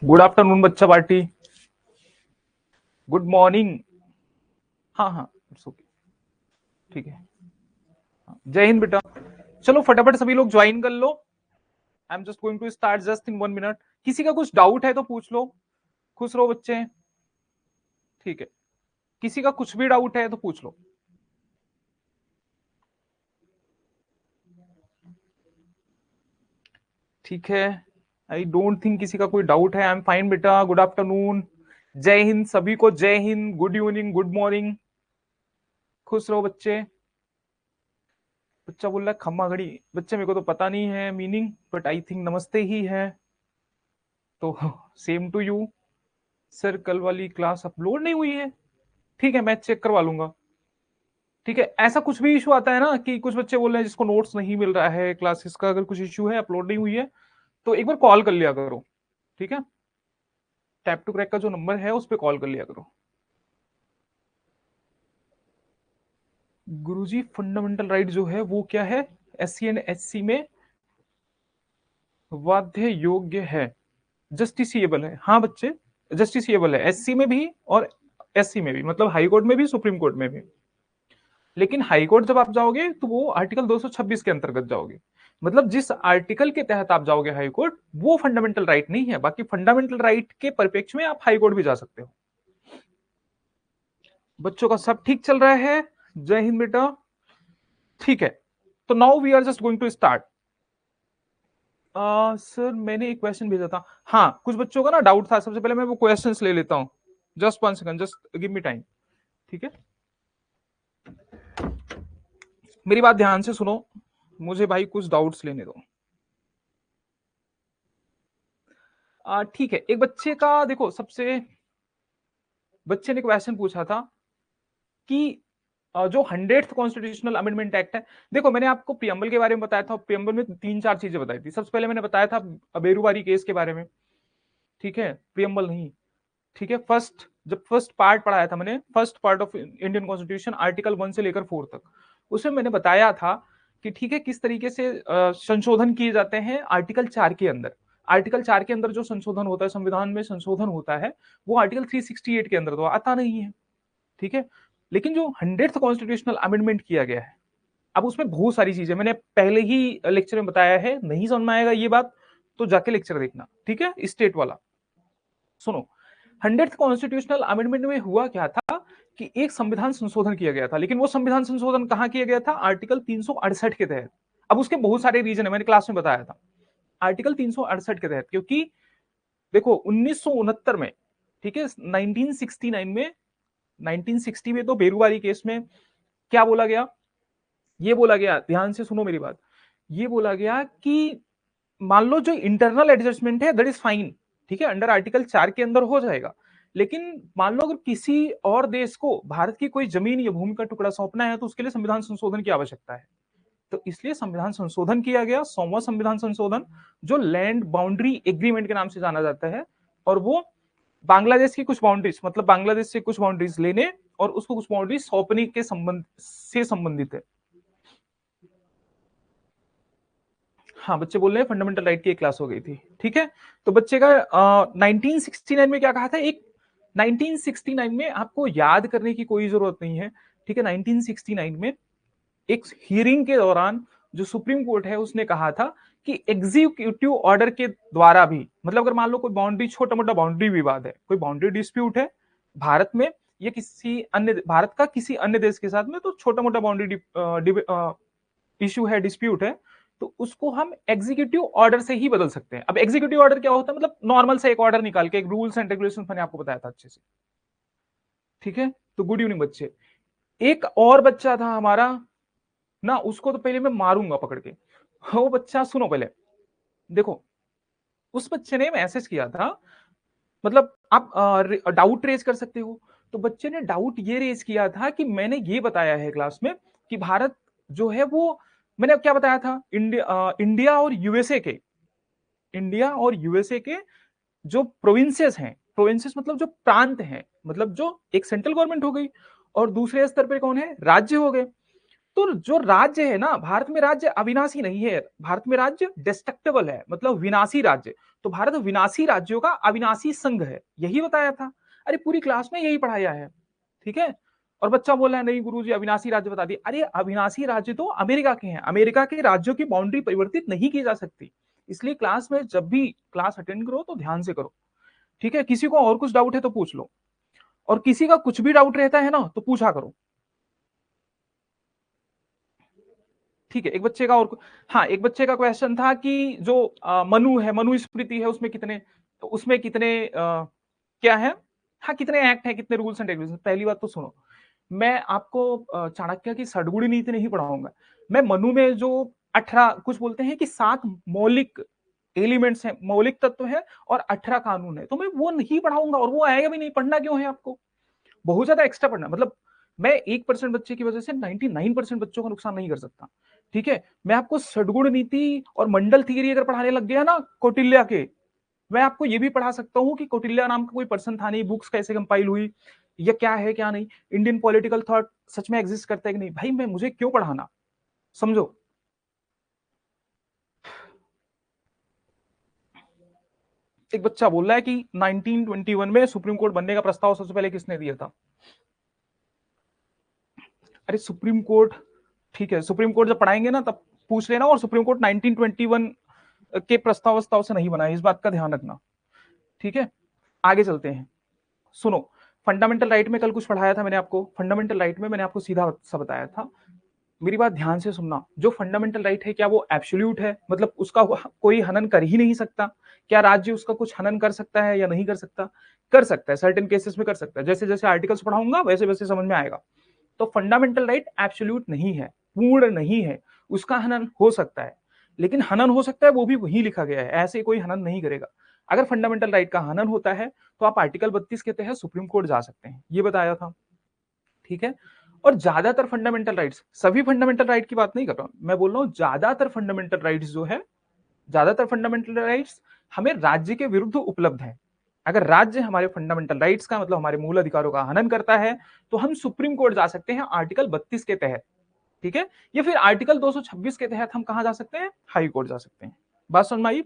Good afternoon बच्चा party, good morning. हाँ हाँ इट्स ओके, ठीक है। जय हिंद बेटा। चलो फटाफट सभी लोग ज्वाइन कर लो। I am just going to start just in 1 minute. किसी का कुछ डाउट है तो पूछ लो। खुश रहो बच्चे, ठीक है। किसी का कुछ भी डाउट है तो पूछ लो। ठीक है, आई डोंट थिंक किसी का कोई डाउट है। आई एम फाइन बेटा। गुड आफ्टरनून, जय हिंद सभी को, जय Hind, good evening, good morning. खुश रहो बच्चे। बच्चा बोल रहा है खम्मा घड़ी। बच्चे मेरे को तो पता नहीं है मीनिंग, बट आई थिंक नमस्ते ही है। तो सेम टू यू। सर कल वाली क्लास अपलोड नहीं हुई है, ठीक है मैं चेक करवा लूंगा। ठीक है, ऐसा कुछ भी इशू आता है ना कि कुछ बच्चे बोल रहे हैं जिसको नोट्स नहीं मिल रहा है क्लासेस का, अगर कुछ इशू है अपलोड नहीं हुई है तो एक बार कॉल कर लिया करो। ठीक है, टैप टू क्रैक का जो नंबर है उस पर कॉल कर लिया करो। गुरुजी फंडामेंटल राइट जो है वो क्या है? एससी एंड एससी में वाध्य योग्य है, जस्टिसिएबल है। हाँ बच्चे, जस्टिसिएबल है एससी में भी और एससी में भी, मतलब हाई कोर्ट में भी सुप्रीम कोर्ट में भी। लेकिन हाई कोर्ट जब आप जाओगे तो वो आर्टिकल 226 के अंतर्गत जाओगे, मतलब जिस आर्टिकल के तहत आप जाओगे हाई कोर्ट वो फंडामेंटल राइट नहीं है। बाकी फंडामेंटल राइट के परिप्रेक्ष्य में आप हाई कोर्ट भी जा सकते हो। बच्चों का सब ठीक चल रहा है? जय हिंद बेटा। ठीक है, तो now we are just going to start. Sir मैंने एक क्वेश्चन भेजा था। हाँ कुछ बच्चों का ना डाउट था, सबसे पहले मैं वो क्वेश्चंस ले लेता हूं। Just 1 second, just give me time. ठीक है, मेरी बात ध्यान से सुनो, मुझे भाई कुछ डाउट्स लेने दो। ठीक है, एक बच्चे का देखो, सबसे बच्चे ने क्वेश्चन पूछा था कि जो 100th कॉन्स्टिट्यूशनल अमेंडमेंट एक्ट है। देखो मैंने आपको प्रियम्बल के बारे में बताया था, प्रियम्बल में 3-4 चीजें बताई थी। सबसे पहले मैंने बताया था बेरुवारी केस के बारे में, ठीक है, प्रियम्बल नहीं। ठीक है, जब फर्स्ट पार्ट पढ़ाया था मैंने, first part of Indian constitution article 1 से लेकर 4 तक, उसमें मैंने बताया था कि ठीक है किस तरीके से संशोधन किए जाते हैं आर्टिकल 4 के अंदर। आर्टिकल 4 के अंदर जो संशोधन होता है, संविधान में संशोधन होता है, वो आर्टिकल 368 के अंदर तो आता नहीं है। ठीक है, लेकिन जो 100th कॉन्स्टिट्यूशनल अमेंडमेंट किया गया है, अब उसमें बहुत सारी चीजें मैंने पहले ही लेक्चर में बताया है। नहीं समझ में आएगा ये बात तो जाके लेक्चर देखना, ठीक है, स्टेट वाला। सुनो, 100th कॉन्स्टिट्यूशनल अमेंडमेंट में हुआ क्या था कि एक संविधान संशोधन किया गया था, लेकिन वो संविधान संशोधन कहां किया गया था? आर्टिकल 368 के तहत। अब उसके बहुत सारे रीजन है, मैंने क्लास में बताया था। आर्टिकल 368 के तहत, क्योंकि देखो 1969 में, ठीक है, 1969 में, 1960 में तो बेरुवारी केस में क्या बोला गया? ये बोला गया, ध्यान से सुनो मेरी बात, ये बोला गया कि मान लो जो इंटरनल एडजस्टमेंट है दैट इज फाइन, ठीक है, अंडर आर्टिकल 4 के अंदर हो जाएगा। लेकिन मान लो अगर किसी और देश को भारत की कोई जमीन या भूमि का टुकड़ा सौंपना है तो उसके लिए संविधान संशोधन की आवश्यकता है। तो इसलिए संविधान संशोधन किया गया, 100वां संविधान संशोधन, जो लैंड बाउंड्री एग्रीमेंट के नाम से जाना जाता है। और वो बांग्लादेश की कुछ बाउंड्रीज, मतलब बांग्लादेश से कुछ बाउंड्रीज लेने और उसको कुछ बाउंड्रीज सौंपने के संबंध से संबंधित है। हाँ बच्चे बोल रहे हैं फंडामेंटल राइट की एक क्लास हो गई थी, ठीक है। तो बच्चे का 1969 में क्या कहा था? एक 1969 में आपको याद करने की कोई जरूरत नहीं है, ठीक है। 1969 में एक हियरिंग के दौरान जो सुप्रीम कोर्ट है उसने कहा था कि एग्जीक्यूटिव ऑर्डर के द्वारा भी, मतलब अगर मान लो कोई बाउंड्री, छोटा मोटा बाउंड्री विवाद है, कोई बाउंड्री डिस्प्यूट है भारत में या किसी अन्य, भारत का किसी अन्य देश के साथ में, तो छोटा मोटा बाउंड्री इश्यू है, डिस्प्यूट है, तो उसको हम एग्जीक्यूटिव ऑर्डर से ही बदल सकते हैं। अब एग्जीक्यूटिव ऑर्डर क्या होता है? मतलब नॉर्मल से एक ऑर्डर निकाल के, एक रूल्स एंड रेगुलेशन मैंने आपको बताया था अच्छे से, ठीक है। तो गुड इवनिंग बच्चे। एक और बच्चा था हमारा ना, उसको तो पहले मैं मारूंगा पकड़ के। वो बच्चा सुनो पहले, देखो उस बच्चे ने मैसेज किया था, मतलब आप डाउट रेज कर सकते हो। तो बच्चे ने डाउट ये रेज किया था कि मैंने ये बताया है क्लास में कि भारत जो है वो, मैंने क्या बताया था, इंडिया और यूएसए के, इंडिया और यूएसए के जो प्रोविंसेस हैं, प्रोविंसेस मतलब जो प्रांत हैं, मतलब जो एक सेंट्रल गवर्नमेंट हो गई और दूसरे स्तर पे कौन है, राज्य हो गए। तो जो राज्य है ना, भारत में राज्य अविनाशी नहीं है, भारत में राज्य डिस्ट्रक्टिबल है, मतलब विनाशी राज्य। तो भारत विनाशी राज्यों का अविनाशी संघ है, यही बताया था। अरे पूरी क्लास में यही पढ़ाया है, ठीक है। और बच्चा बोल रहा है नहीं गुरुजी अविनाशी राज्य बता दिए। अरे अविनाशी राज्य तो अमेरिका के हैं, अमेरिका के राज्यों की बाउंड्री परिवर्तित नहीं की जा सकती। इसलिए क्लास में जब भी क्लास अटेंड करो तो ध्यान से करो, ठीक है। किसी को और कुछ डाउट है तो पूछ लो, और किसी का कुछ भी डाउट रहता है ना तो पूछा करो, ठीक है। एक बच्चे का और, हाँ एक बच्चे का क्वेश्चन था कि जो मनु है, मनुस्मृति है, उसमें कितने, तो उसमें कितने क्या है, हाँ कितने एक्ट है, कितने रूल्स एंड रेगुलेशन। पहली बात तो सुनो, मैं आपको चाणक्य की षड्गुणी नीति नहीं पढ़ाऊंगा। मैं मनु में जो 18 कुछ बोलते हैं कि 7 मौलिक एलिमेंट्स हैं, मौलिक तत्व है, और 18 कानून है, तो मैं वो नहीं पढ़ाऊंगा, और वो आएगा भी नहीं। पढ़ना क्यों है आपको, बहुत ज्यादा एक्स्ट्रा पढ़ना, मतलब मैं 1% बच्चे की वजह से 99% बच्चों का नुकसान नहीं कर सकता, ठीक है। मैं आपको षड्गुण नीति और मंडल थियरी अगर पढ़ाने लग गया ना कौटिल्य के, मैं आपको ये भी पढ़ा सकता हूं कि कौटिल्य नाम का कोई पर्सन था नहीं, बुक्स कैसे कंपाइल हुई, ये क्या है क्या नहीं, इंडियन पॉलिटिकल थॉट सच में एग्जिस्ट करता है कि नहीं। भाई मैं, मुझे क्यों पढ़ाना, समझो। एक बच्चा बोल रहा है कि 1921 में सुप्रीम कोर्ट बनने का प्रस्ताव सबसे पहले किसने दिया था। अरे सुप्रीम कोर्ट, ठीक है, सुप्रीम कोर्ट जब पढ़ाएंगे ना तब पूछ लेना। और सुप्रीम कोर्ट 1921 के प्रस्ताव से नहीं बना है, इस बात का ध्यान रखना, ठीक है। आगे चलते हैं, सुनो। फंडामेंटल राइट में कल कुछ पढ़ाया था मैंने आपको, फंडामेंटल राइट में मैंने आपको सीधा सा बताया था, मेरी बात ध्यान से सुनना। जो फंडामेंटल राइट है क्या वो एब्सोल्यूट है, मतलब उसका कोई हनन कर ही नहीं सकता। क्या राज्य उसका कुछ हनन कर सकता है या नहीं कर सकता, कर सकता है, सर्टेन केसेस में कर सकता है। जैसे जैसे आर्टिकल्स पढ़ाऊंगा वैसे वैसे समझ में आएगा। तो फंडामेंटल राइट एब्सोल्यूट नहीं है, पूर्ण नहीं है, उसका हनन हो सकता है। लेकिन हनन हो सकता है वो भी वही लिखा गया है, ऐसे कोई हनन नहीं करेगा। अगर फंडामेंटल राइट का हनन होता है तो आप आर्टिकल 32 के तहत सुप्रीम कोर्ट जा सकते हैं, ये बताया था, ठीक है। और ज्यादातर फंडामेंटल राइट्स, सभी फंडामेंटल राइट की बात नहीं कर रहा हूं मैं, बोल रहा हूं ज्यादातर फंडामेंटल राइट्स जो है, ज्यादातर फंडामेंटल राइट्स हमें राज्य के विरुद्ध उपलब्ध है। अगर राज्य हमारे फंडामेंटल राइट्स का, मतलब हमारे मूल अधिकारों का हनन करता है तो हम सुप्रीम कोर्ट जा सकते हैं आर्टिकल 32 के तहत, ठीक है। या फिर आर्टिकल 226 के तहत हम कहां जा सकते हैं, हाई कोर्ट जा सकते हैं। बात समझ में आई,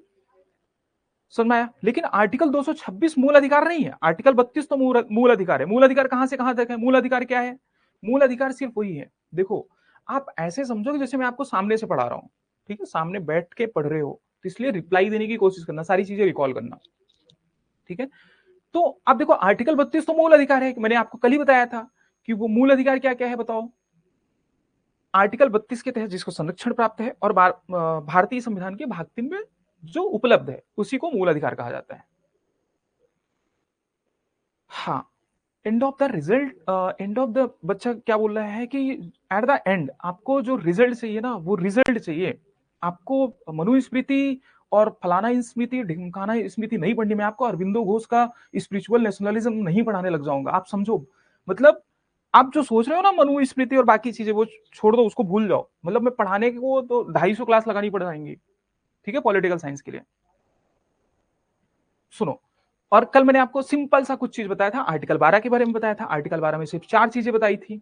समझ में आया। लेकिन आर्टिकल 226 मूल अधिकार नहीं है, आर्टिकल 32 तो मूल अधिकार है। मूल अधिकार कहां से कहां तक है, मूल अधिकार क्या है, मूल अधिकार सिर्फ वही है। देखो आप ऐसे समझो कि जैसे मैं आपको सामने से पढ़ा रहा हूं, ठीक है, सामने बैठ के पढ़ रहे हो, तो इसलिए रिप्लाई देने की कोशिश करना, सारी चीजें रिकॉल करना, ठीक है। तो आप देखो आर्टिकल 32 तो मूल अधिकार है, मैंने आपको कल ही बताया था कि वो मूल अधिकार क्या क्या है, बताओ। आर्टिकल 32 के तहत जिसको संरक्षण प्राप्त है और भारतीय संविधान के भाग 3 में जो उपलब्ध है उसी को मूल अधिकार कहा जाता है। हाँ, end of the result, end of the, बच्चा क्या बोल रहा है कि एट द एंड आपको जो रिजल्ट चाहिए ना वो रिजल्ट चाहिए। आपको मनुस्मृति और फलाना स्मृति ढिमकाना स्मृति नहीं पढ़नी, मैं आपको अरविंदो घोष का स्पिरिचुअल नेशनलिज्म नहीं पढ़ाने लग जाऊंगा, आप समझो। मतलब आप जो सोच रहे हो ना मनुस्मृति और बाकी चीजें वो छोड़ दो, उसको भूल जाओ। मतलब मैं पढ़ाने को तो 250 क्लास लगानी पड़ जाएंगी, ठीक है, पॉलिटिकल साइंस के लिए। सुनो, और कल मैंने आपको सिंपल सा कुछ चीज बताया था, आर्टिकल 12 के बारे में बताया था, आर्टिकल 12 में सिर्फ 4 चीजें बताई थी,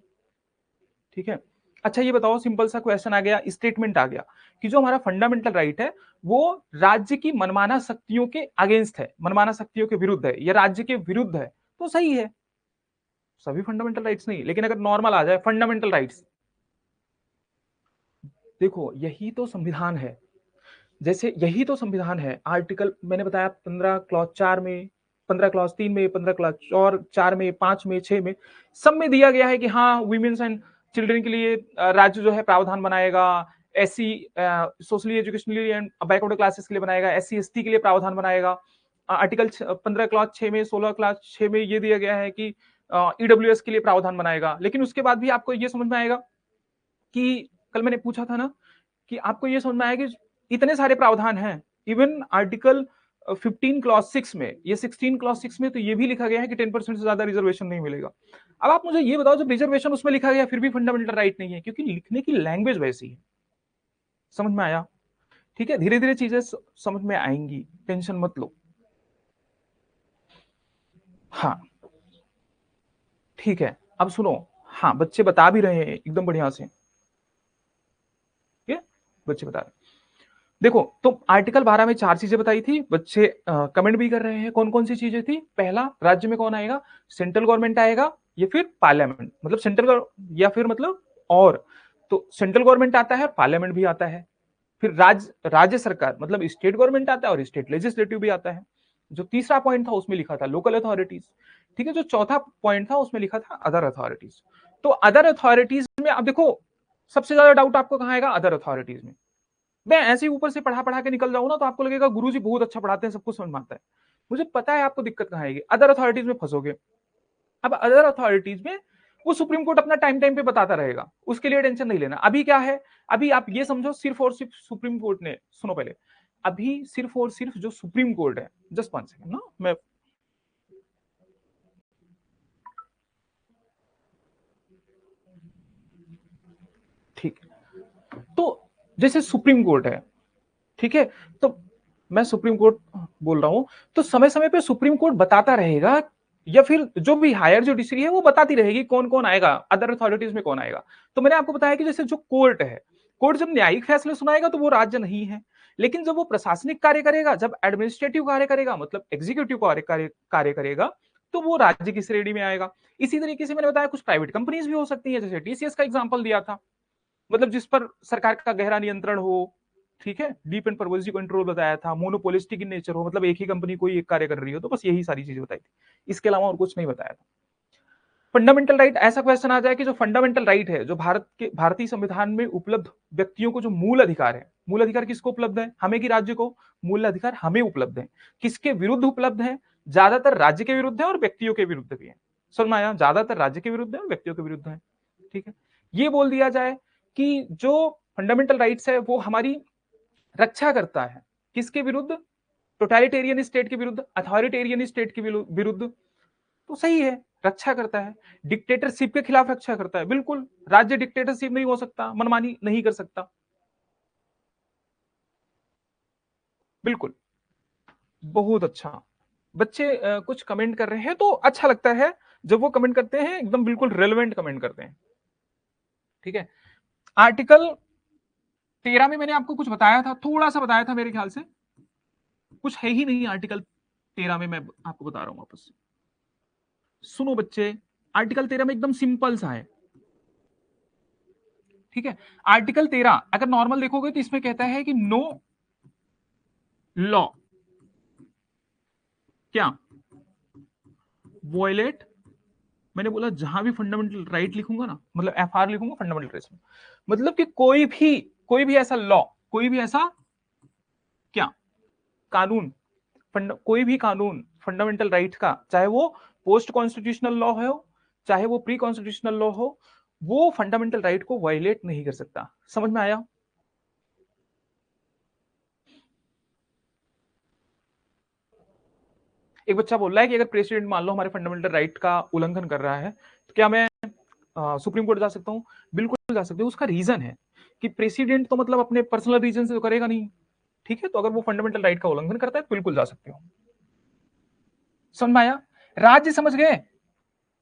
ठीक है। अच्छा ये बताओ, सिंपल सा क्वेश्चन आ गया, स्टेटमेंट आ गया कि जो हमारा फंडामेंटल राइट है वो राज्य की मनमाना शक्तियों के अगेंस्ट है, मनमाना शक्तियों के विरुद्ध है, या राज्य के विरुद्ध है, तो सही है। सभी फंडामेंटल राइट्स नहीं, लेकिन अगर नॉर्मल आ जाए फंडामेंटल राइट्स, देखो यही तो संविधान है, जैसे यही तो संविधान है। आर्टिकल मैंने बताया 15 क्लॉज 4 में, 15 क्लॉज 3 में, 15 क्लॉज और 4 में, 5 में, 6 में, सब में दिया गया है कि हाँ वीमेन्स एंड चिल्ड्रन के लिए राज्य जो है प्रावधान बनाएगा, SC socially educationally and backward classes के लिए बनाएगा, एससी एसटी के लिए प्रावधान बनाएगा। आर्टिकल 15 क्लॉज 6 में, 16 क्लॉज 6 में ये दिया गया है कि ईडब्ल्यूएस के लिए प्रावधान बनाएगा। लेकिन उसके बाद भी आपको ये समझ में आएगा कि कल मैंने पूछा था ना कि आपको ये समझ में आया कि इतने सारे प्रावधान हैं, इवन आर्टिकल 15 क्लॉज 6 में, ये 16 क्लॉज 6 में तो ये भी लिखा गया है कि 10% से ज्यादा रिजर्वेशन नहीं मिलेगा। अब आप मुझे ये बताओ, जब रिजर्वेशन उसमें लिखा गया फिर भी फंडामेंटल राइट नहीं है, क्योंकि लिखने की लैंग्वेज वैसी है। समझ में आया, ठीक है, धीरे धीरे चीजें समझ में आएंगी, टेंशन मत लो। हाँ ठीक है, अब सुनो, हाँ, बच्चे बता भी रहे हैं एकदम बढ़िया से, ये बच्चे बता रहे हैं। देखो, तो आर्टिकल 12 में 4 चीजें बताई थी, बच्चे कमेंट भी कर रहे हैं। कौन कौन सी चीजें थी? पहला, राज्य में कौन आएगा? सेंट्रल गवर्नमेंट आएगा या फिर पार्लियामेंट, मतलब सेंट्रल या फिर मतलब और, तो सेंट्रल गवर्नमेंट आता है और पार्लियामेंट भी आता है। फिर राज्य सरकार मतलब स्टेट गवर्नमेंट आता है और स्टेट लेजिस्लेटिव भी आता है। जो तीसरा पॉइंट था उसमें लिखा था लोकल अथॉरिटीज। ठीक है, जो चौथा पॉइंट था उसमें लिखा था अदर अथॉरिटीज। तो अदर अथॉरिटीज में अब देखो, सबसे ज्यादा डाउट आपको कहां आएगा? अदर अथॉरिटीज में। मैं ऐसे ही ऊपर से पढ़ा पढ़ा के निकल जाऊं ना तो आपको लगेगा गुरुजी बहुत अच्छा पढ़ाते हैं, सब कुछ समझ में आता है। मुझे पता है आपको दिक्कत कहां आएगी, अदर अथॉरिटीज में फंसोगे। अब अदर अथॉरिटीज में वो सुप्रीम कोर्ट अपना टाइम टाइम पे बताता रहेगा, उसके लिए टेंशन नहीं लेना। अभी क्या है, अभी आप ये समझो सिर्फ और सिर्फ सुप्रीम कोर्ट ने, सुनो पहले, अभी सिर्फ और सिर्फ जो सुप्रीम कोर्ट है, जस्ट 1 सेकंड ना, मैं ठीक है। तो जैसे सुप्रीम कोर्ट है, ठीक है, तो मैं सुप्रीम कोर्ट बोल रहा हूं, तो समय समय पे सुप्रीम कोर्ट बताता रहेगा, या फिर जो भी हायर जुडिशरी है वो बताती रहेगी कौन कौन आएगा, अदर अथॉरिटीज में कौन आएगा। तो मैंने आपको बताया कि जैसे जो कोर्ट है, कोर्ट जब न्यायिक फैसले सुनाएगा तो वो राज्य नहीं है, लेकिन जब वो प्रशासनिक कार्य करेगा, जब एडमिनिस्ट्रेटिव कार्य करेगा, मतलब एग्जीक्यूटिव कार्य करेगा, तो वो राज्य की श्रेणी में आएगा। इसी तरीके से मैंने बताया कुछ प्राइवेट कंपनीज भी हो सकती है, जैसे टीसीएस का एग्जांपल दिया था, मतलब जिस पर सरकार का गहरा नियंत्रण हो। ठीक है, डीप एंड परवेसिव कंट्रोल बताया था, मोनोपोलिस्टिक इन नेचर हो, मतलब एक ही कंपनी कोई एक कार्य कर रही हो, तो बस यही सारी चीजें बताई थी, इसके अलावा और कुछ नहीं बताया था। फंडामेंटल राइट, ऐसा क्वेश्चन आ जाए कि जो फंडामेंटल राइट है, जो भारतीय संविधान में उपलब्ध व्यक्तियों को जो मूल अधिकार है, मूल अधिकार किसको उपलब्ध है? हमें कि राज्य को? मूल अधिकार हमें उपलब्ध है। किसके विरुद्ध उपलब्ध है? ज्यादातर राज्य के विरुद्ध है और व्यक्तियों के विरुद्ध भी है। समझ में आया? ज्यादातर राज्य के विरुद्ध है और व्यक्तियों के विरुद्ध है। ठीक है, ये बोल दिया जाए कि जो फंडामेंटल राइट्स है वो हमारी रक्षा करता है, किसके विरुद्ध? टोटलिटेरियन स्टेट के विरुद्ध, अथॉरिटेरियन स्टेट के विरुद्ध। तो सही है, रक्षा करता है। डिक्टेटरशिप के खिलाफ रक्षा करता है, बिल्कुल। राज्य डिक्टेटरशिप नहीं हो सकता, मनमानी नहीं कर सकता, बिल्कुल। बहुत अच्छा। बच्चे कुछ कमेंट कर रहे हैं तो अच्छा लगता है जब वो कमेंट करते हैं, एकदम बिल्कुल रेलेवेंट कमेंट करते हैं। ठीक है, आर्टिकल 13 में मैंने आपको कुछ बताया था, थोड़ा सा बताया था मेरे ख्याल से, कुछ है ही नहीं आर्टिकल 13 में, मैं आपको बता रहा हूं वापस से। सुनो बच्चे, आर्टिकल 13 में एकदम सिंपल सा है। ठीक है, आर्टिकल 13 अगर नॉर्मल देखोगे तो इसमें कहता है कि नो लॉ क्या वॉयलेट, मैंने बोला जहां भी फंडामेंटल राइट लिखूंगा ना, मतलब एफआर लिखूंगा फंडामेंटल राइट्स में, मतलब कि कोई भी ऐसा लॉ, कोई भी ऐसा क्या कानून, कोई भी कानून फंडामेंटल राइट का, चाहे वो पोस्ट कॉन्स्टिट्यूशनल लॉ हो, चाहे वो प्री कॉन्स्टिट्यूशनल लॉ हो, वो फंडामेंटल राइट को वायलेट नहीं कर सकता। समझ में आया? एक बच्चा बोल रहा है कि अगर प्रेसिडेंट मान लो हमारे फंडामेंटल राइट का उल्लंघन कर रहा है, तो क्या मैं सुप्रीम कोर्ट जा सकता हूं? बिल्कुल जा सकते हो। उसका रीजन है कि प्रेसिडेंट तो मतलब अपने पर्सनल रीजन से तो करेगा नहीं। ठीक है, तो अगर वो फंडामेंटल राइट का उल्लंघन करता है तो बिल्कुल जा सकते हो। समझ में आया? राज्य समझ गए?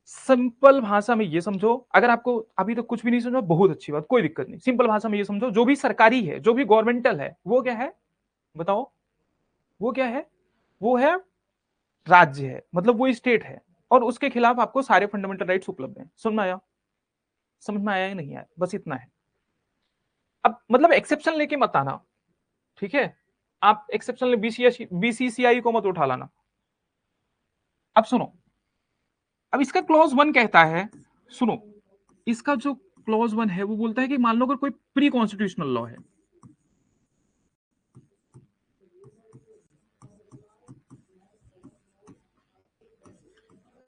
सिंपल भाषा में ये समझो, अगर आपको अभी तक कुछ भी नहीं समझा, बहुत अच्छी बात, कोई दिक्कत नहीं। सिंपल भाषा में ये समझो, जो भी सरकारी है, जो भी गवर्नमेंटल है, वो क्या है? बताओ, वो क्या है? वो है राज्य है, मतलब वो स्टेट है, और उसके खिलाफ आपको सारे फंडामेंटल राइट्स उपलब्ध हैं। समझ में आया? समझ में आया या नहीं आया? बस इतना है। अब मतलब एक्सेप्शन लेके मत आना। ठीक है, आप एक्सेप्शन बीसीसीआई को मत उठा लाना। अब सुनो, अब इसका क्लॉज 1 कहता है, सुनो, इसका जो क्लॉज 1 है वो बोलता है कि मान लो अगर कोई प्री कॉन्स्टिट्यूशनल लॉ है,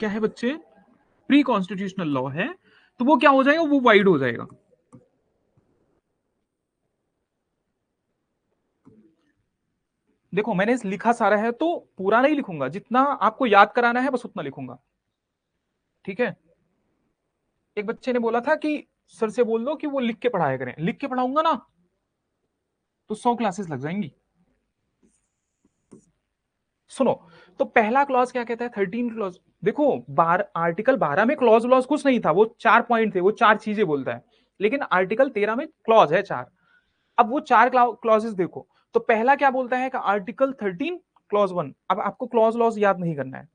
क्या है बच्चे? प्री कॉन्स्टिट्यूशनल लॉ है, तो वो क्या हो जाएगा? वो वाइड हो जाएगा। देखो, मैंने इस लिखा सारा है तो पूरा नहीं लिखूंगा, जितना आपको याद कराना है बस उतना लिखूंगा। ठीक है, एक बच्चे ने बोला था कि सर से बोल दो कि वो लिख के पढ़ाया करें। लिख के पढ़ाऊंगा ना तो 100 क्लासेस लग जाएंगी। सुनो, तो पहला क्लॉज क्या कहता है, 13 क्लॉज। देखो आर्टिकल 12 में क्लॉज व्लॉज कुछ नहीं था, वो 4 पॉइंट थे, वो 4 चीजें बोलता है। लेकिन आर्टिकल 13 में क्लॉज है 4। अब वो 4 क्लॉजेस देखो, तो पहला क्या बोलता है कि आर्टिकल 13 क्लॉज 1। अब आपको क्लॉज लॉज याद नहीं करना है,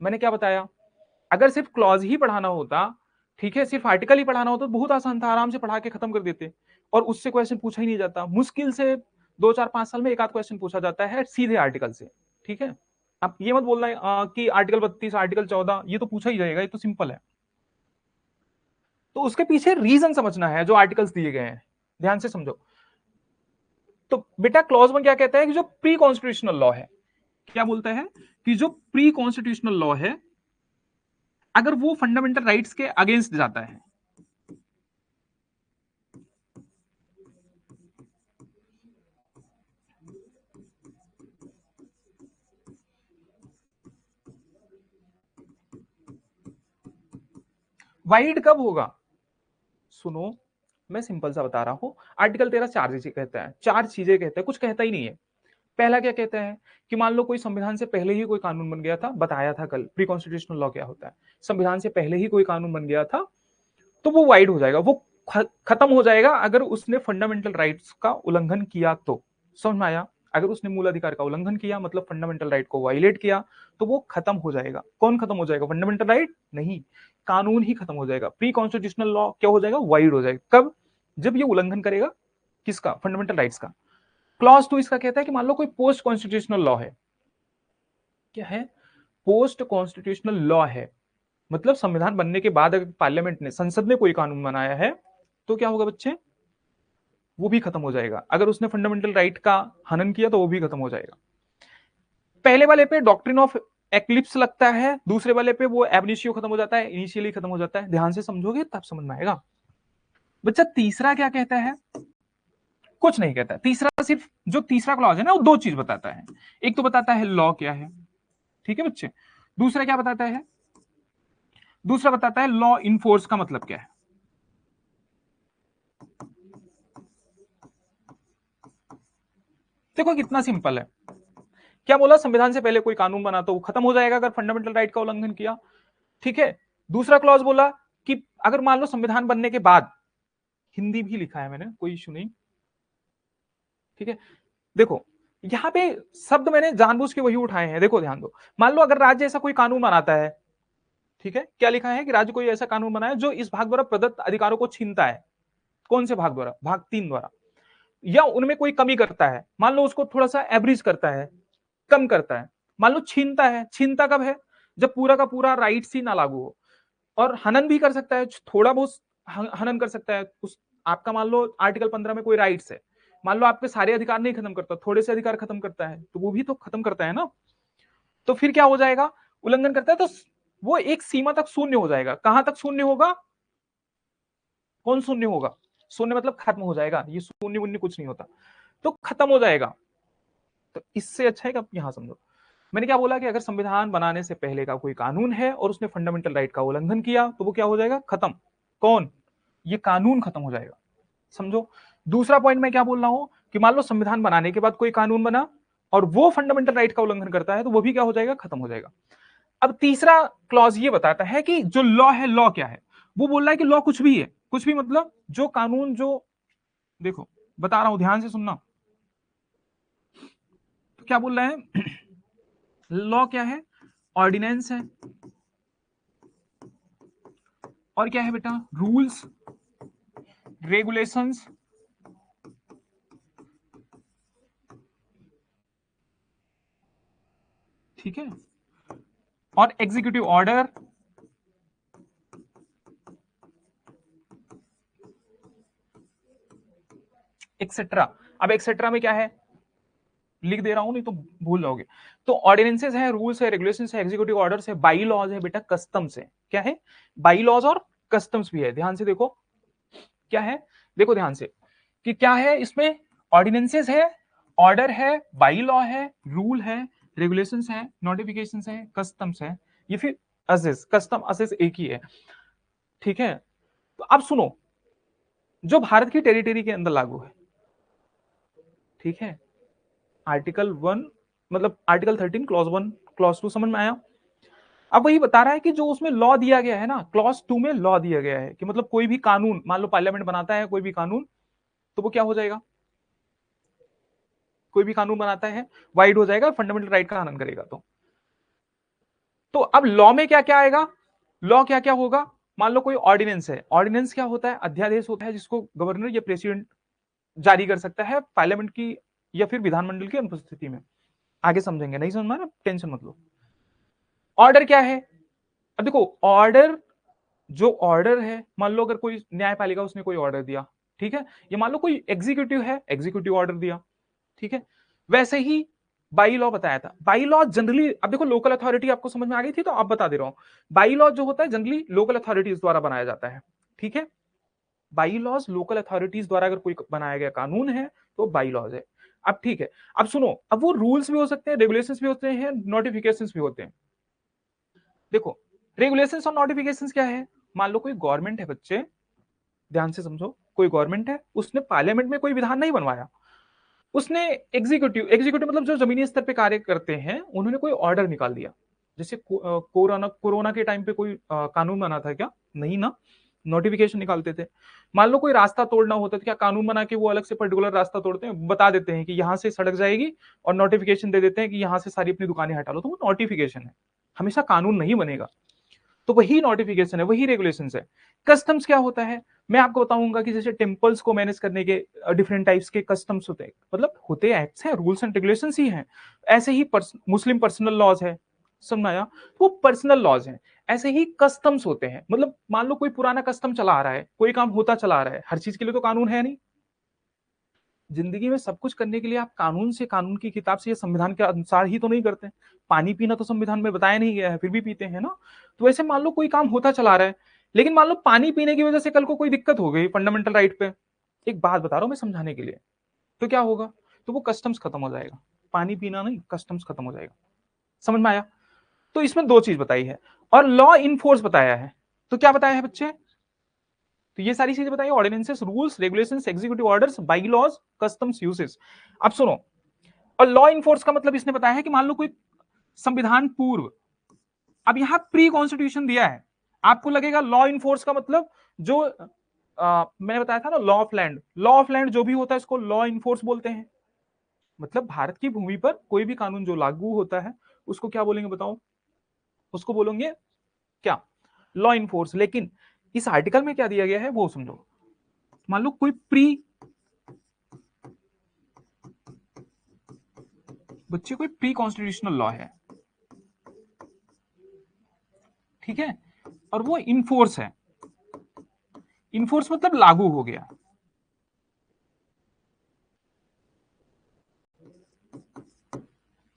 मैंने क्या बताया, अगर सिर्फ क्लॉज ही पढ़ाना होता, ठीक है, सिर्फ आर्टिकल ही पढ़ाना होता तो बहुत आसान था, आराम से पढ़ा के खत्म कर देते, और उससे क्वेश्चन पूछा ही नहीं जाता। मुश्किल से 2 4 5 साल में एक आध क्वेश्चन पूछा जाता है सीधे आर्टिकल से, ठीक है। आप ये मत बोलना कि आर्टिकल 32 आर्टिकल 14 ये तो पूछा ही जाएगा, ये तो सिंपल है। तो उसके पीछे रीजन समझना है जो आर्टिकल्स दिए गए हैं, ध्यान से समझो। तो बेटा क्लॉज 1 क्या कहता है कि जो प्री कॉन्स्टिट्यूशनल लॉ है, क्या बोलता है कि जो प्री कॉन्स्टिट्यूशनल लॉ है, अगर वो फंडामेंटल राइट्स के अगेंस्ट जाता है, वाइड कब होगा, सुनो, मैं सिंपल सा बता रहा हूं। आर्टिकल 13 4 चीजें कहता है, 4 चीजें कहता है, कुछ कहता ही नहीं है। पहला क्या कहता है कि मान लो कोई संविधान से पहले ही कोई कानून बन गया था, बताया था कल प्री कॉन्स्टिट्यूशनल लॉ क्या होता है। संविधान से पहले ही कोई कानून बन गया था तो वो वाइड हो जाएगा, वो खत्म हो जाएगा अगर उसने फंडामेंटल राइट्स का उल्लंघन किया तो। समझ में आया, अगर उसने मूल अधिकार का उल्लंघन किया मतलब फंडामेंटल राइट को वायलेट किया तो वो खत्म हो जाएगा। कौन खत्म हो जाएगा, फंडामेंटल राइट नहीं, कानून ही खत्म हो जाएगा। प्री कॉन्स्टिट्यूशनल लॉ क्या हो जाएगा, वाइड हो जाएगा। कब, जब ये उल्लंघन करेगा किसका, फंडामेंटल राइट्स का। क्लॉज 2 इसका कहता है कि मान लो कोई पोस्ट कॉन्स्टिट्यूशनल लॉ है, क्या है, पोस्ट कॉन्स्टिट्यूशनल लॉ है, मतलब संविधान बनने के बाद अगर पार्लियामेंट ने, संसद ने कोई कानून बनाया है तो क्या होगा बच्चे, वो भी खत्म हो जाएगा। अगर उसने फंडामेंटल राइट का हनन किया तो वो भी खत्म हो जाएगा। पहले वाले पे डॉक्ट्रिन ऑफ एक्लिप्स लगता है, दूसरे वाले पे वो एबनिशियो खत्म हो जाता है, इनिशियली खत्म हो जाता है। ध्यान से समझोगे तब समझ में आएगा। बच्चा तीसरा क्या कहता है, कुछ नहीं कहता। तीसरा सिर्फ जो तीसरा क्लॉज है ना, वो 2 चीज बताता है। एक तो बताता है लॉ क्या है, ठीक है बच्चे। दूसरा क्या बताता है, दूसरा बताता है लॉ इनफोर्स का मतलब क्या है। देखो कितना सिंपल है। क्या बोला, संविधान से पहले कोई कानून बना तो वो खत्म हो जाएगा अगर फंडामेंटल राइट का उल्लंघन किया, ठीक है। दूसरा क्लॉज बोला कि अगर मान लो संविधान बनने के बाद, हिंदी भी लिखा है मैंने, कोई इशू नहीं, ठीक है। देखो यहां पे शब्द मैंने जानबूझ के वही उठाए हैं, देखो ध्यान दो। मान लो अगर राज्य ऐसा कोई कानून बनाता है, ठीक है, क्या लिखा है कि राज्य कोई ऐसा कानून बनाए जो इस भाग द्वारा प्रदत्त अधिकारों को छीनता है। कौन से भाग द्वारा, भाग 3 द्वारा, या उनमें कोई कमी करता है, मान लो उसको थोड़ा सा एवरेज करता है, कम करता है, मान लो छीनता है। छीनता कब है, जब पूरा का पूरा राइट्स ही ना लागू हो। और हनन भी कर सकता है, थोड़ा बहुत हनन कर सकता है उस, आपका मान लो आर्टिकल 15 में कोई राइट्स है, मान लो आपके सारे अधिकार नहीं खत्म करता, थोड़े से अधिकार खत्म करता है, तो वो भी तो खत्म करता है ना। तो फिर क्या हो जाएगा, उल्लंघन करता है तो वो एक सीमा तक शून्य हो जाएगा। कहां तक शून्य होगा, कौन शून्य होगा, शून्य मतलब खत्म हो जाएगा, ये शून्य वून्य कुछ नहीं होता, तो खत्म हो जाएगा। तो इससे अच्छा है कि आप यहां समझो, मैंने क्या बोला कि अगर संविधान बनाने से पहले का कोई कानून है और उसने फंडामेंटल राइट का उल्लंघन किया तो वो क्या हो जाएगा, खत्म। कौन, ये कानून खत्म हो जाएगा, समझो। दूसरा पॉइंट मैं क्या बोल रहा हूं कि मान लो संविधान बनाने के बाद कोई कानून बना और वो फंडामेंटल राइट का उल्लंघन करता है तो वो भी क्या हो जाएगा, खत्म हो जाएगा। अब तीसरा क्लॉज ये बताता है कि जो लॉ है, लॉ क्या है, वो बोल रहा है कि लॉ कुछ भी है। कुछ भी मतलब जो कानून, जो, देखो बता रहा हूं ध्यान से सुनना, तो क्या बोल रहा है लॉ क्या है, ऑर्डिनेंस है, और क्या है बेटा, रूल्स, रेगुलेशंस, ठीक है, और एग्जीक्यूटिव ऑर्डर, एक्सेट्रा। अब एक्सेट्रा में क्या है, लिख दे रहा हूं नहीं तो भूल जाओगे। तो ऑर्डिनेंसेस है, रूल्स है, रेगुलेशंस है, एग्जीक्यूटिव ऑर्डर्स है, बाई लॉज है बेटा, कस्टम्स है। क्या है, बाई लॉज और कस्टम्स भी है। ध्यान से देखो क्या है, देखो ध्यान से कि क्या है इसमें, ऑर्डिनेंसेस है, ऑर्डर है, बाई लॉ है, रूल है, रेगुलेशंस है, नोटिफिकेशंस है, कस्टम्स है, ये फिर असेस, कस्टम असेस एक ही है, ठीक है। तो अब सुनो, जो भारत की टेरिटरी के अंदर लागू है, ठीक है, आर्टिकल 1 मतलब आर्टिकल 13 क्लॉज 1 क्लॉज 2 समझ में आया। अब वही बता रहा है कि जो उसमें लॉ दिया गया है ना, क्लॉज 2 में लॉ दिया गया है कि मतलब कोई भी कानून, मान लो पार्लियामेंट बनाता है कोई भी कानून, तो वो क्या हो जाएगा, कोई भी कानून बनाता है वाइड हो जाएगा, फंडामेंटल राइट का हनन करेगा। तो अब लॉ में क्या क्या आएगा, लॉ क्या क्या होगा, मान लो कोई ऑर्डिनेंस है, ऑर्डिनेंस क्या होता है, अध्यादेश होता है जिसको गवर्नर या प्रेसिडेंट जारी कर सकता है पार्लियामेंट की या फिर विधानमंडल की अनुपस्थिति में। आगे समझेंगे, नहीं समझ में ना, टेंशन मत लो। ऑर्डर क्या है, अब देखो ऑर्डर, जो ऑर्डर है, मान लो अगर कोई न्यायपालिका उसने कोई ऑर्डर दिया, ठीक है, ये मान लो कोई एग्जीक्यूटिव है, एग्जीक्यूटिव ऑर्डर दिया, ठीक है, वैसे ही बाई लॉ बताया था। बाई लॉ जनरली, अब देखो लोकल अथॉरिटी आपको समझ में आ गई थी तो अब बता दे रहा हूं, बाई लॉ जो होता है जनरली लोकल अथॉरिटीज द्वारा बनाया जाता है, ठीक है, बाई लॉज लोकल अथॉरिटीज द्वारा अगर कोई बनाया गया कानून है तो बाई लॉज है। अब ठीक है, अब सुनो, अब वो रूल्स भी हो सकते हैं, रेगुलेशंस भी होते हैं, नोटिफिकेशंस भी होते हैं। देखो रेगुलेशंस और नोटिफिकेशंस क्या है, मान लो कोई गवर्नमेंट है बच्चे, ध्यान से समझो, कोई गवर्नमेंट है, उसने पार्लियामेंट में कोई विधान नहीं बनवाया, उसने एग्जीक्यूटिव, एग्जीक्यूटिव मतलब जो जमीनी स्तर पे कार्य करते हैं, उन्होंने कोई ऑर्डर निकाल दिया। जैसे कोरोना कोरोना के टाइम पे कोई कानून बना था क्या, नहीं ना, नोटिफिकेशन निकालते थे। मान लो कोई रास्ता तोड़ना होता है, क्या कानून बना के वो अलग से पर्टिकुलर रास्ता तोड़ते हैं, बता देते हैं कि यहां से सड़क जाएगी और नोटिफिकेशन दे देते हैं कि यहां से सारी अपनी दुकानें हटा लो, तो वो नोटिफिकेशन है, हमेशा कानून नहीं बनेगा। तो वही नोटिफिकेशन है, वही रेगुलेशन है। कस्टम्स क्या होता है, मैं आपको बताऊंगा कि जैसे टेम्पल्स को मैनेज करने के डिफरेंट टाइप्स के कस्टम्स होते हैं, मतलब होते एक्ट्स हैं, रूल्स एंड रेगुलेशंस ही हैं। ऐसे ही मुस्लिम पर्सनल लॉज है, समझाया, वो पर्सनल लॉज हैं। ऐसे ही कस्टम्स होते हैं, मतलब मान लो कोई पुराना कस्टम चला आ रहा है, कोई काम होता चला आ रहा है, हर चीज के लिए तो कानून है नहीं। जिंदगी में सब कुछ करने के लिए आप कानून से, कानून की किताब से या संविधान के अनुसार ही तो नहीं करते। पानी पीना तो संविधान में बताया नहीं गया है, फिर भी पीते हैं ना। तो वैसे मान लो कोई काम होता चला रहा है, लेकिन मान लो पानी पीने की वजह से कल को कोई दिक्कत हो गई फंडामेंटल राइट पे, एक बात बता रहा हूं मैं समझाने के लिए, तो क्या होगा, तो वो कस्टम्स खत्म हो जाएगा, पानी पीना नहीं, कस्टम्स खत्म हो जाएगा। समझ में आया। तो इसमें दो चीज बताई है, और लॉ इनफोर्स बताया है। तो क्या बताया है बच्चे, तो ये सारी चीजें बताइए, ordinances, rules, regulations, executive orders, bylaws, customs, uses. अब सुनो, और लॉ इन्फोर्स का मतलब इसने बताया है कि मान लो कोई संविधान पूर्व, अब यहां प्री कॉन्स्टिट्यूशन दिया है, आपको लगेगा लॉ इन्फोर्स का मतलब जो मैंने बताया था ना, law of land, law of land जो भी होता है इसको लॉ इन्फोर्स बोलते हैं। मतलब भारत की भूमि पर कोई भी कानून जो लागू होता है उसको क्या बोलेंगे बताओ, उसको बोलेंगे क्या, लॉ इन्फोर्स। लेकिन इस आर्टिकल में क्या दिया गया है वो समझो, मान लो कोई प्री, बच्चे कोई प्री कॉन्स्टिट्यूशनल लॉ है, ठीक है, और वो इनफोर्स है, इनफोर्स मतलब लागू हो गया,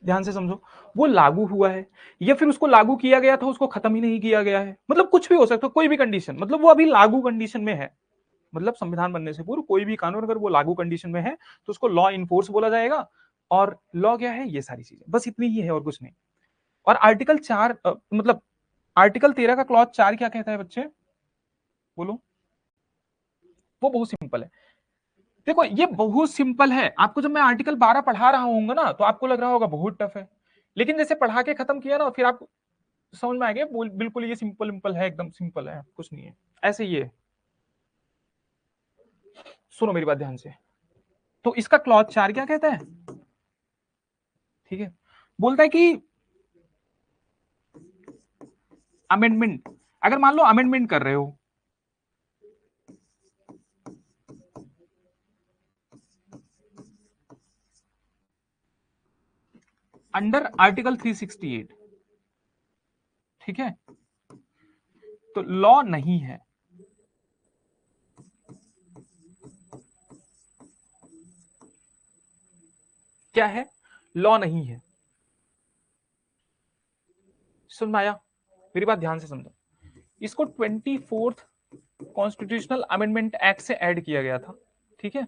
ध्यान से समझो, वो लागू हुआ है या फिर उसको लागू किया गया था, उसको खत्म ही नहीं किया गया है, मतलब कुछ भी हो सकता है, कोई भी कंडीशन, मतलब वो अभी लागू कंडीशन में है। मतलब संविधान बनने से पूर्व कोई भी कानून अगर वो लागू कंडीशन में है तो उसको लॉ इनफोर्स बोला जाएगा। और लॉ क्या है, ये सारी चीजें, बस इतनी ही है और कुछ नहीं। और आर्टिकल 4 मतलब आर्टिकल 13 का क्लॉज 4 क्या कहता है बच्चे, बोलो। वो बहुत सिंपल है, देखो ये बहुत सिंपल है, आपको जब मैं आर्टिकल 12 पढ़ा रहा हूँ ना तो आपको लग रहा होगा बहुत टफ है, लेकिन जैसे पढ़ा के खत्म किया ना फिर आपको समझ में आ गया, बिल्कुल ये सिंपल सिंपल है, एकदम सिंपल है, कुछ नहीं है। ऐसे ही है, सुनो मेरी बात ध्यान से। तो इसका क्लॉज 4 क्या कहता है, ठीक है, बोलता है कि अमेंडमेंट, अगर मान लो अमेंडमेंट कर रहे हो, अंडर आर्टिकल 368, ठीक है, तो लॉ नहीं है, क्या है, लॉ नहीं है। समझ में आया, मेरी बात ध्यान से समझो, इसको 24th कॉन्स्टिट्यूशनल अमेंडमेंट एक्ट से ऐड किया गया था, ठीक है,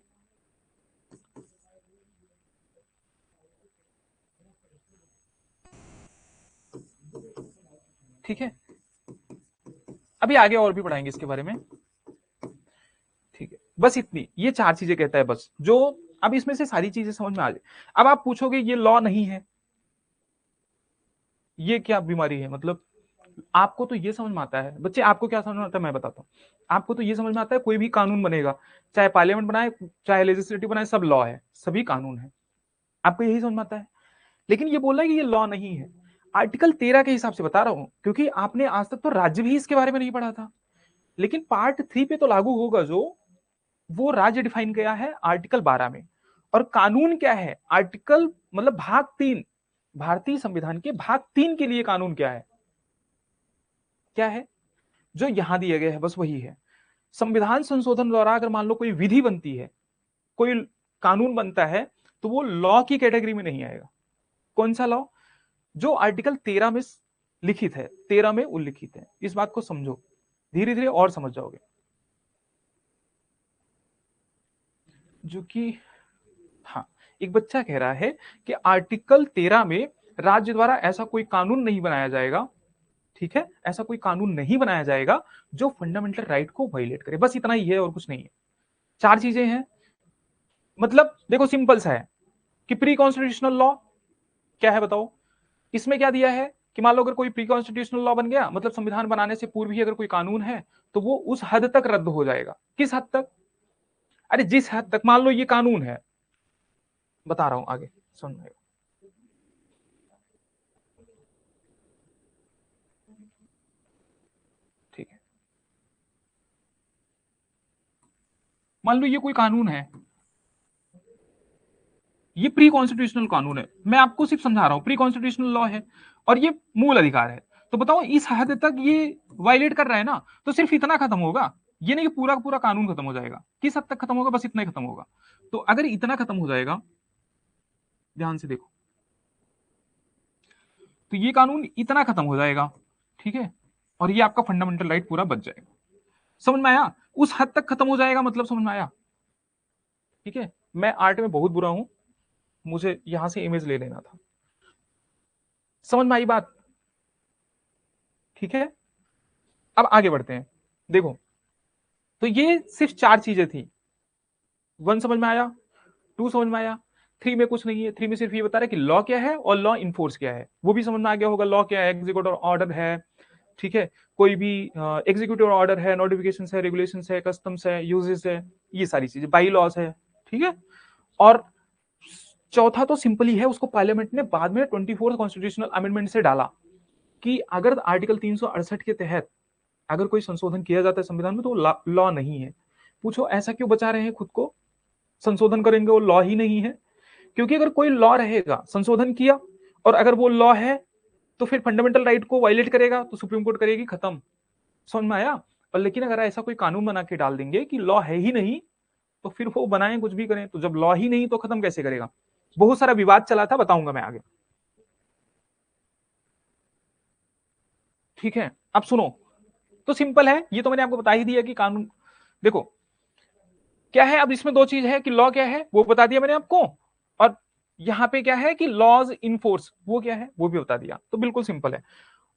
ठीक है, अभी आगे और भी पढ़ाएंगे इसके बारे में, ठीक है, बस इतनी, ये चार चीजें कहता है बस, जो अब इसमें से सारी चीजें समझ में आ जाए। अब आप पूछोगे ये लॉ नहीं है, ये क्या बीमारी है? मतलब आपको तो ये समझ में आता है बच्चे, आपको क्या समझ में आता है मैं बताता हूँ। आपको तो ये समझ में आता है कोई भी कानून बनेगा, चाहे पार्लियामेंट बनाए चाहे लेजिस्लेटिव बनाए, सब लॉ है, सभी कानून है, आपको यही समझ में आता है। लेकिन ये बोल रहा है कि ये लॉ नहीं है। आर्टिकल 13 के हिसाब से बता रहा हूं, क्योंकि आपने आज तक तो राज्य भी इसके बारे में नहीं पढ़ा था, लेकिन पार्ट 3 पे तो लागू होगा, जो वो राज्य डिफाइन किया है आर्टिकल 12 में। और कानून क्या है? आर्टिकल मतलब भाग 3, भारतीय संविधान के भाग 3 के लिए कानून क्या है? क्या है? जो यहां दिया गया है बस वही है। संविधान संशोधन द्वारा अगर मान लो कोई विधि बनती है, कोई कानून बनता है, तो वो लॉ की कैटेगरी में नहीं आएगा। कौन सा लॉ? जो आर्टिकल 13 में लिखित है, 13 में उल्लिखित है। इस बात को समझो, धीरे धीरे और समझ जाओगे। जो कि हाँ, एक बच्चा कह रहा है कि आर्टिकल 13 में राज्य द्वारा ऐसा कोई कानून नहीं बनाया जाएगा, ठीक है, ऐसा कोई कानून नहीं बनाया जाएगा जो फंडामेंटल राइट को वायलेट करे। बस इतना ही है और कुछ नहीं है। चार चीजें हैं। मतलब देखो सिंपल सा है कि प्री कॉन्स्टिट्यूशनल लॉ क्या है बताओ। इसमें क्या दिया है कि मान लो अगर कोई प्री कॉन्स्टिट्यूशनल लॉ बन गया, मतलब संविधान बनाने से पूर्व ही अगर कोई कानून है, तो वो उस हद तक रद्द हो जाएगा। किस हद तक? अरे जिस हद तक मान लो ये कानून है, बता रहा हूं आगे सुन। ठीक है, मान लो ये कोई कानून है, ये प्री कॉन्स्टिट्यूशनल कानून है, मैं आपको सिर्फ समझा रहा हूं, प्री कॉन्स्टिट्यूशनल लॉ है और ये मूल अधिकार है। तो बताओ इस हद तक ये वायलेट कर रहा है ना, तो सिर्फ इतना खत्म होगा, ये नहीं कि पूरा का पूरा कानून खत्म हो जाएगा। किस हद तक खत्म होगा? बस इतना ही खत्म होगा। तो अगर इतना खत्म हो जाएगा, ध्यान से देखो, तो ये कानून इतना खत्म हो जाएगा, ठीक है, और ये आपका फंडामेंटल राइट पूरा बच जाएगा। समझ में आया? उस हद तक खत्म हो जाएगा, मतलब समझ में आया? ठीक है, मैं आर्ट में बहुत बुरा हूं, मुझे यहां से इमेज ले लेना था। समझ में आई बात? ठीक है, अब आगे बढ़ते हैं। देखो, तो ये सिर्फ चार चीजें थी। वन समझ में आया? टू समझ में आया? थ्री में कुछ नहीं है। थ्री में सिर्फ ये बता रहा है कि लॉ क्या है और लॉ इन्फोर्स क्या है, वो भी समझ में आ गया होगा। लॉ क्या है? एग्जीक्यूटिव ऑर्डर है, ठीक है, कोई भी एग्जीक्यूटिव ऑर्डर है, नोटिफिकेशन है, रेगुलेशन है, कस्टम्स है, यूजेस है, ये सारी चीजें, बाई लॉस है, ठीक है। और चौथा तो सिंपल ही है, उसको पार्लियामेंट ने बाद में 24 कॉन्स्टिट्यूशनल अमेंडमेंट से डाला कि अगर आर्टिकल 368 के तहत अगर कोई संशोधन किया जाता है संविधान में, तो लॉ नहीं है। पूछो ऐसा क्यों बचा रहे हैं खुद को? संशोधन करेंगे वो लॉ ही नहीं है, क्योंकि अगर कोई लॉ रहेगा, संशोधन किया और अगर वो लॉ है, तो फिर फंडामेंटल राइट को वायलेट करेगा, तो सुप्रीम कोर्ट करेगी खत्म। समझ में आया? और लेकिन अगर ऐसा कोई कानून बना के डाल देंगे कि लॉ है ही नहीं, तो फिर वो बनाए कुछ भी करें, तो जब लॉ ही नहीं तो खत्म कैसे करेगा? बहुत सारा विवाद चला था, बताऊंगा मैं आगे। ठीक है, अब सुनो, तो सिंपल है, ये तो मैंने आपको बता ही दिया कि कानून देखो क्या है। अब इसमें दो चीज है कि लॉ क्या है वो बता दिया मैंने आपको, और यहां पे क्या है कि लॉज इन फोर्स वो क्या है वो भी बता दिया, तो बिल्कुल सिंपल है।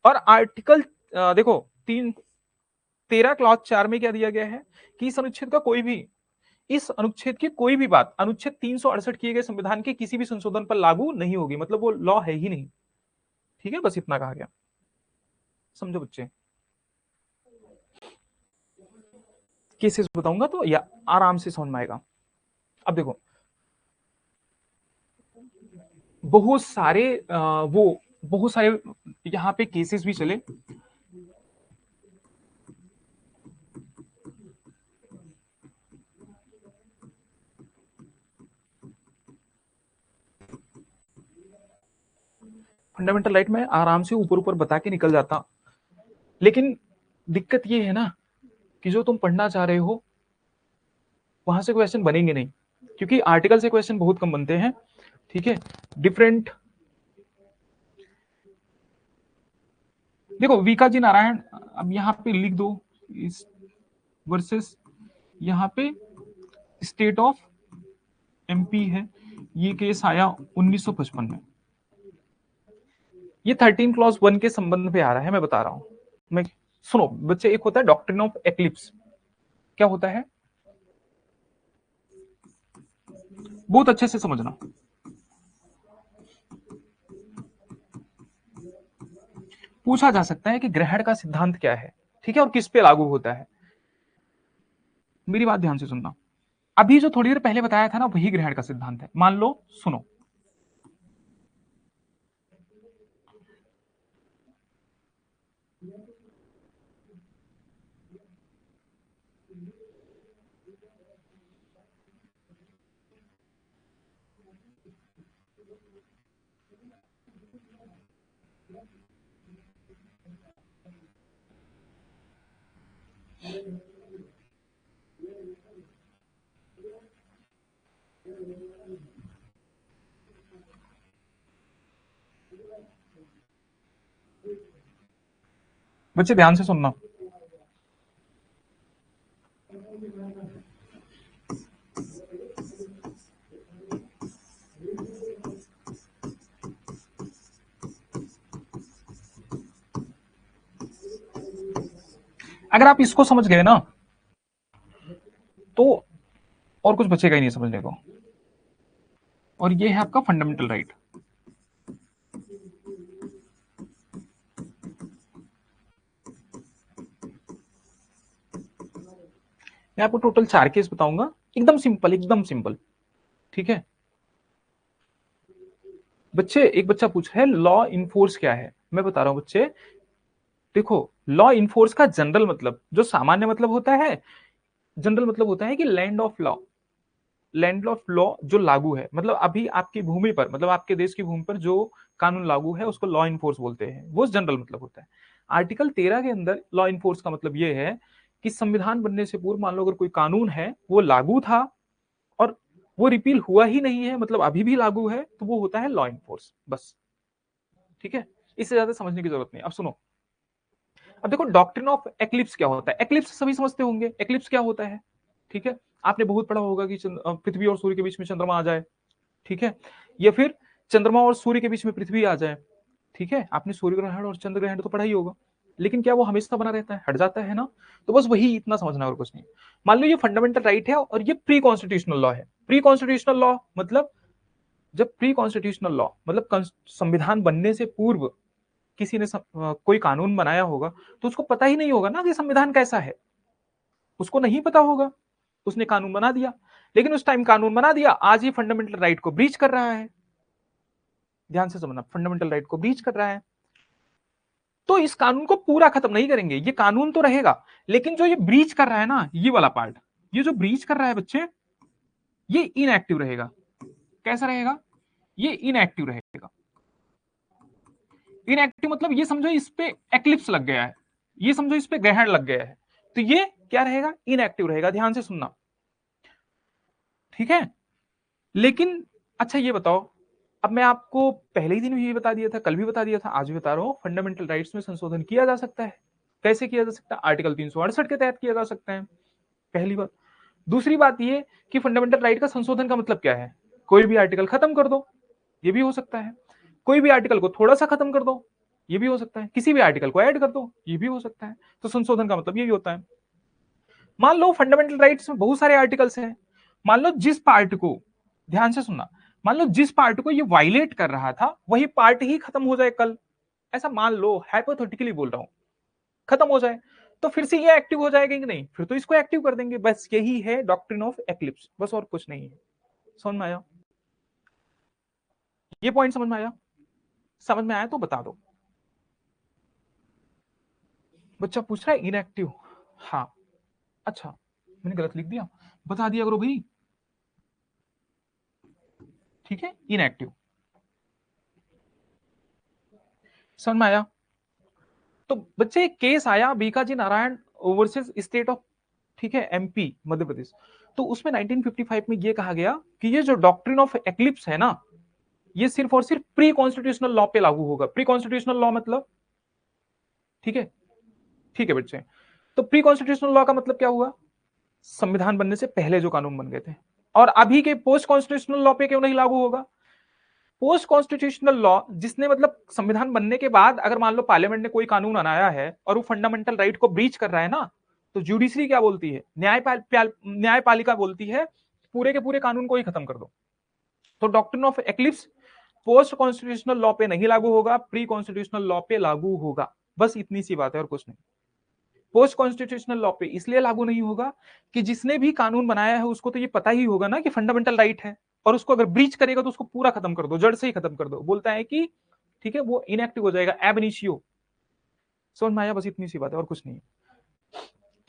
और आर्टिकल देखो 13 क्लॉज 4 में क्या दिया गया है कि इस अनुच्छेद का कोई भी, इस अनुच्छेद की कोई भी बात अनुच्छेद 368 किए गए संविधान के किसी भी संशोधन पर लागू नहीं होगी, मतलब वो लॉ है ही नहीं। ठीक है, बस इतना कहा गया। समझो बच्चे, केसेस बताऊंगा तो या आराम से समझ में आएगा। अब देखो, बहुत सारे वो बहुत सारे यहाँ पे केसेस भी चले। फंडामेंटल राइट में आराम से ऊपर ऊपर बता के निकल जाता, लेकिन दिक्कत ये है ना कि जो तुम पढ़ना चाह रहे हो वहां से क्वेश्चन बनेंगे नहीं, क्योंकि आर्टिकल से क्वेश्चन बहुत कम बनते हैं। ठीक है, डिफरेंट, देखो वीकाजी नारायण, अब यहाँ पे लिख दो इस वर्सेस, यहाँ पे स्टेट ऑफ एमपी है, ये केस आया 1955 में। ये 13 क्लॉज 1 के संबंध में आ रहा है, मैं बता रहा हूं। मैं सुनो बच्चे, एक होता है डॉक्ट्रिन ऑफ एक्लिप्स। क्या होता है? बहुत अच्छे से समझना। पूछा जा सकता है कि ग्रहण का सिद्धांत क्या है, ठीक है, और किस पे लागू होता है। मेरी बात ध्यान से सुनना, अभी जो थोड़ी देर पहले बताया था ना वही ग्रहण का सिद्धांत है। मान लो, सुनो, बच्चे ध्यान से सुनना। अगर आप इसको समझ गए ना तो और कुछ बचेगा ही नहीं समझने को। और ये है आपका फंडामेंटल राइट। मैं आपको टोटल 4 केस बताऊंगा, एकदम सिंपल, एकदम सिंपल, ठीक है। बच्चे, एक बच्चा पूछा है लॉ इनफोर्स क्या है। मैं बता रहा हूं बच्चे, देखो, लॉ इनफोर्स का जनरल मतलब, जो सामान्य मतलब होता है, जनरल मतलब होता है कि land of law, land of law जो लागू है, मतलब अभी आपकी भूमि पर, मतलब आपके देश की भूमि पर जो कानून लागू है उसको लॉ इनफोर्स बोलते हैं, वो जनरल मतलब होता है। आर्टिकल 13 के अंदर लॉ इनफोर्स का मतलब ये है कि संविधान बनने से पूर्व मान लो अगर कोई कानून है वो लागू था और वो रिपील हुआ ही नहीं है, मतलब अभी भी लागू है, तो वो होता है लॉ इनफोर्स, बस, ठीक है। इससे ज्यादा समझने की जरूरत नहीं। अब सुनो, अब देखो डॉक्ट्रिन ऑफ एक्लिप्स क्या होता है। एक्लिप्स सभी समझते होंगे, एक्लिप्स क्या होता है, ठीक है। आपने बहुत पढ़ा होगा कि पृथ्वी और सूर्य के बीच में चंद्रमा आ जाए, ठीक है, या फिर चंद्रमा और सूर्य के बीच में पृथ्वी आ जाए, ठीक है। आपने सूर्य ग्रहण और चंद्र ग्रहण तो पढ़ा ही होगा, लेकिन क्या वो हमेशा बना रहता है, हट जाता है ना। तो बस वही इतना समझना और कुछ नहीं। मान लो ये फंडामेंटल राइट है और ये प्री कॉन्स्टिट्यूशनल लॉ है। प्री कॉन्स्टिट्यूशनल लॉ मतलब, जब प्री कॉन्स्टिट्यूशनल लॉ मतलब संविधान बनने से पूर्व किसी ने कोई कानून बनाया होगा तो उसको पता ही नहीं होगा ना कि संविधान कैसा है, उसको नहीं पता होगा, उसने कानून बना दिया, लेकिन उस टाइम कानून बना दिया, आज ये फंडामेंटल राइट को ब्रीच कर रहा है। ध्यान से समझना, फंडामेंटल राइट को ब्रीच कर रहा है, तो इस कानून को पूरा खत्म नहीं करेंगे, ये कानून तो रहेगा, लेकिन जो ये ब्रीच कर रहा है ना, ये वाला पार्ट, ये जो ब्रीच कर रहा है बच्चे, ये इनएक्टिव रहेगा। कैसा रहेगा, ये इनएक्टिव रहेगा। इनएक्टिव मतलब ये समझो इस पे एक्लिप्स लग गया है, ये समझो इस पे ग्रहण लग गया है, तो ये क्या रहेगा, इनएक्टिव रहेगा। ध्यान से सुनना, ठीक है। लेकिन अच्छा ये बताओ, अब मैं आपको पहले ही दिन भी ये बता दिया था, कल भी बता दिया था, आज भी बता रहा हूं, फंडामेंटल राइट्स में संशोधन किया जा सकता है। कैसे किया जा सकता है, आर्टिकल 368 के तहत किया जा सकता है, पहली बात। दूसरी बात ये कि फंडामेंटल राइट का संशोधन का मतलब क्या है, कोई भी आर्टिकल खत्म कर दो, ये भी हो सकता है। कोई भी आर्टिकल को थोड़ा सा खत्म कर दो, ये भी हो सकता है। किसी भी आर्टिकल को ऐड कर दो, ये भी हो सकता है। तो संशोधन का मतलब यही होता है। मान लो फंडामेंटल राइट्स में बहुत सारे आर्टिकल्स हैं, मान लो जिस पार्ट को, ध्यान से सुनना, मान लो जिस पार्ट को ये वायलेट कर रहा था वही पार्ट ही खत्म हो जाए कल, ऐसा मान लो, हाइपोथेटिकली बोल रहा हूं, खत्म हो जाए, तो फिर से ये एक्टिव हो जाएगा कि नहीं, फिर तो इसको एक्टिव कर देंगे। बस यही है डॉक्ट्रिन ऑफ एक्लिप्स, बस और कुछ नहीं है। समझ में आया, ये पॉइंट समझ में आया, समझ में आया तो बता दो। बच्चा पूछ रहा है इनएक्टिव, हाँ, अच्छा मैंने गलत लिख दिया, बता दिया करो भाई, ठीक है, इनएक्टिव। समझ में आया। तो बच्चे एक केस आया Bikaji Narayan versus state of, ठीक है, एमपी, मध्य प्रदेश। तो उसमें 1955 में यह कहा गया कि ये जो डॉक्ट्रिन ऑफ एक्लिप्स है ना, ये सिर्फ और सिर्फ प्री कॉन्स्टिट्यूशनल लॉ पे लागू होगा। प्री कॉन्स्टिट्यूशनल लॉ मतलब, ठीक है, ठीक है बच्चे। तो प्री कॉन्स्टिट्यूशनल लॉ का मतलब क्या हुआ, संविधान बनने से पहले जो कानून बन गए थे। और अभी के पोस्ट कॉन्स्टिट्यूशनल लॉ पे क्यों नहीं लागू होगा, पोस्ट कॉन्स्टिट्यूशनल लॉ जिसने, मतलब संविधान बनने के बाद अगर मान लो पार्लियामेंट ने कोई कानून बनाया है और वो फंडामेंटल राइट को ब्रीच कर रहा है ना, तो जुडिशरी क्या बोलती है, न्यायपालिका बोलती है पूरे के पूरे कानून को ही खत्म कर दो। तो doctrine of eclipse post constitutional law पे नहीं लागू होगा, प्री कॉन्स्टिट्यूशनल लॉ पे लागू होगा। बस इतनी सी बात है और कुछ नहीं। पोस्ट कॉन्स्टिट्यूशनल लॉ पे इसलिए लागू नहीं होगा कि जिसने भी कानून बनाया है उसको तो ये पता ही होगा ना कि फंडामेंटल राइट है, और उसको अगर ब्रीच करेगा तो उसको पूरा खत्म कर दो, जड़ से ही खत्म कर दो, बोलता है कि ठीक है वो इनएक्टिव हो जाएगा, एब इनिशियो। समझ में आया? बस इतनी सी बात है और कुछ नहीं।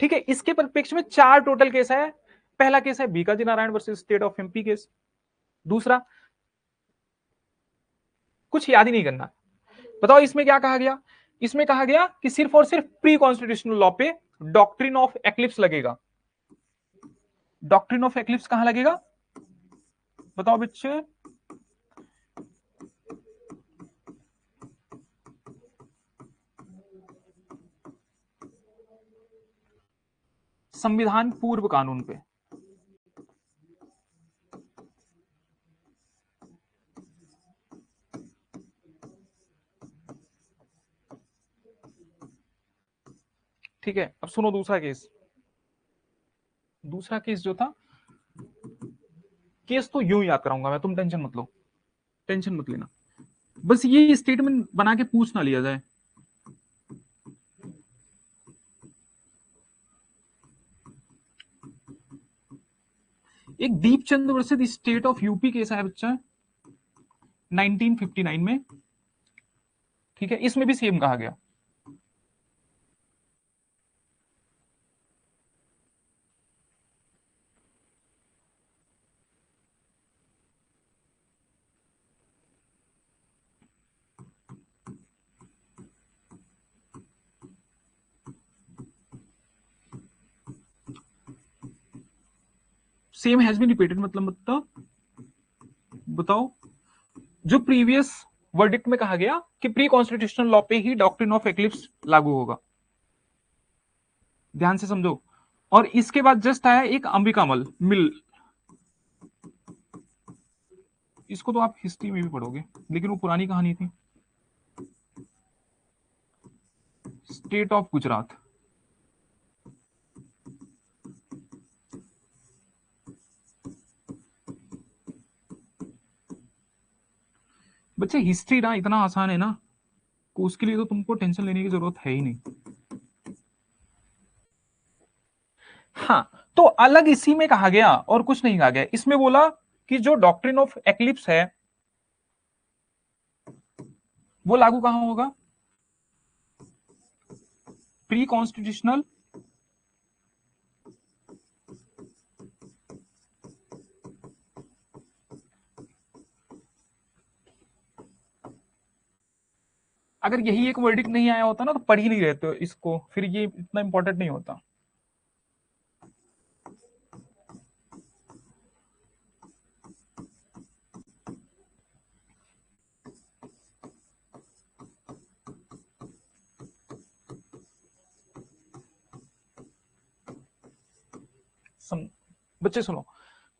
ठीक है, इसके परिप्रेक्ष्य में 4 टोटल केस है। पहला केस है Bikaji Narayan versus state of MP case. दूसरा, कुछ याद ही नहीं करना, बताओ इसमें क्या कहा गया? इसमें कहा गया कि सिर्फ और सिर्फ प्री कॉन्स्टिट्यूशनल लॉ पे डॉक्ट्रिन ऑफ एक्लिप्स लगेगा। डॉक्ट्रिन ऑफ एक्लिप्स कहां लगेगा? बताओ बच्चे। संविधान पूर्व कानून पे। ठीक है, अब सुनो दूसरा केस। दूसरा केस जो था, केस तो यूं याद कराऊंगा मैं, तुम टेंशन मत लो, टेंशन मत लेना, बस ये स्टेटमेंट बना के पूछ ना लिया जाए। एक Deepchand versus state of UP case है बच्चा, 1959 में। ठीक है, इसमें भी सेम कहा गया। सेम हैज बीन रिपीटेड मतलब बताओ, जो प्रीवियस वर्डिक्ट में कहा गया कि प्री कॉन्स्टिट्यूशनल लॉ पे ही डॉक्ट्रिन ऑफ एक्लिप्स लागू होगा, ध्यान से समझो। और इसके बाद जस्ट आया एक अंबिका मल मिल, इसको तो आप हिस्ट्री में भी पढ़ोगे, लेकिन वो पुरानी कहानी थी। State of Gujarat. बच्चे हिस्ट्री ना इतना आसान है ना, को उसके लिए तो तुमको टेंशन लेने की जरूरत है ही नहीं। हाँ, तो अलग इसी में कहा गया और कुछ नहीं कहा गया। इसमें बोला कि जो डॉक्ट्रिन ऑफ एक्लिप्स है वो लागू कहां होगा? प्री कॉन्स्टिट्यूशनल अगर यही एक वर्डिक्ट नहीं आया होता ना तो पढ़ ही नहीं रहते इसको, फिर ये इतना इंपॉर्टेंट नहीं होता। सम... बच्चे सुनो,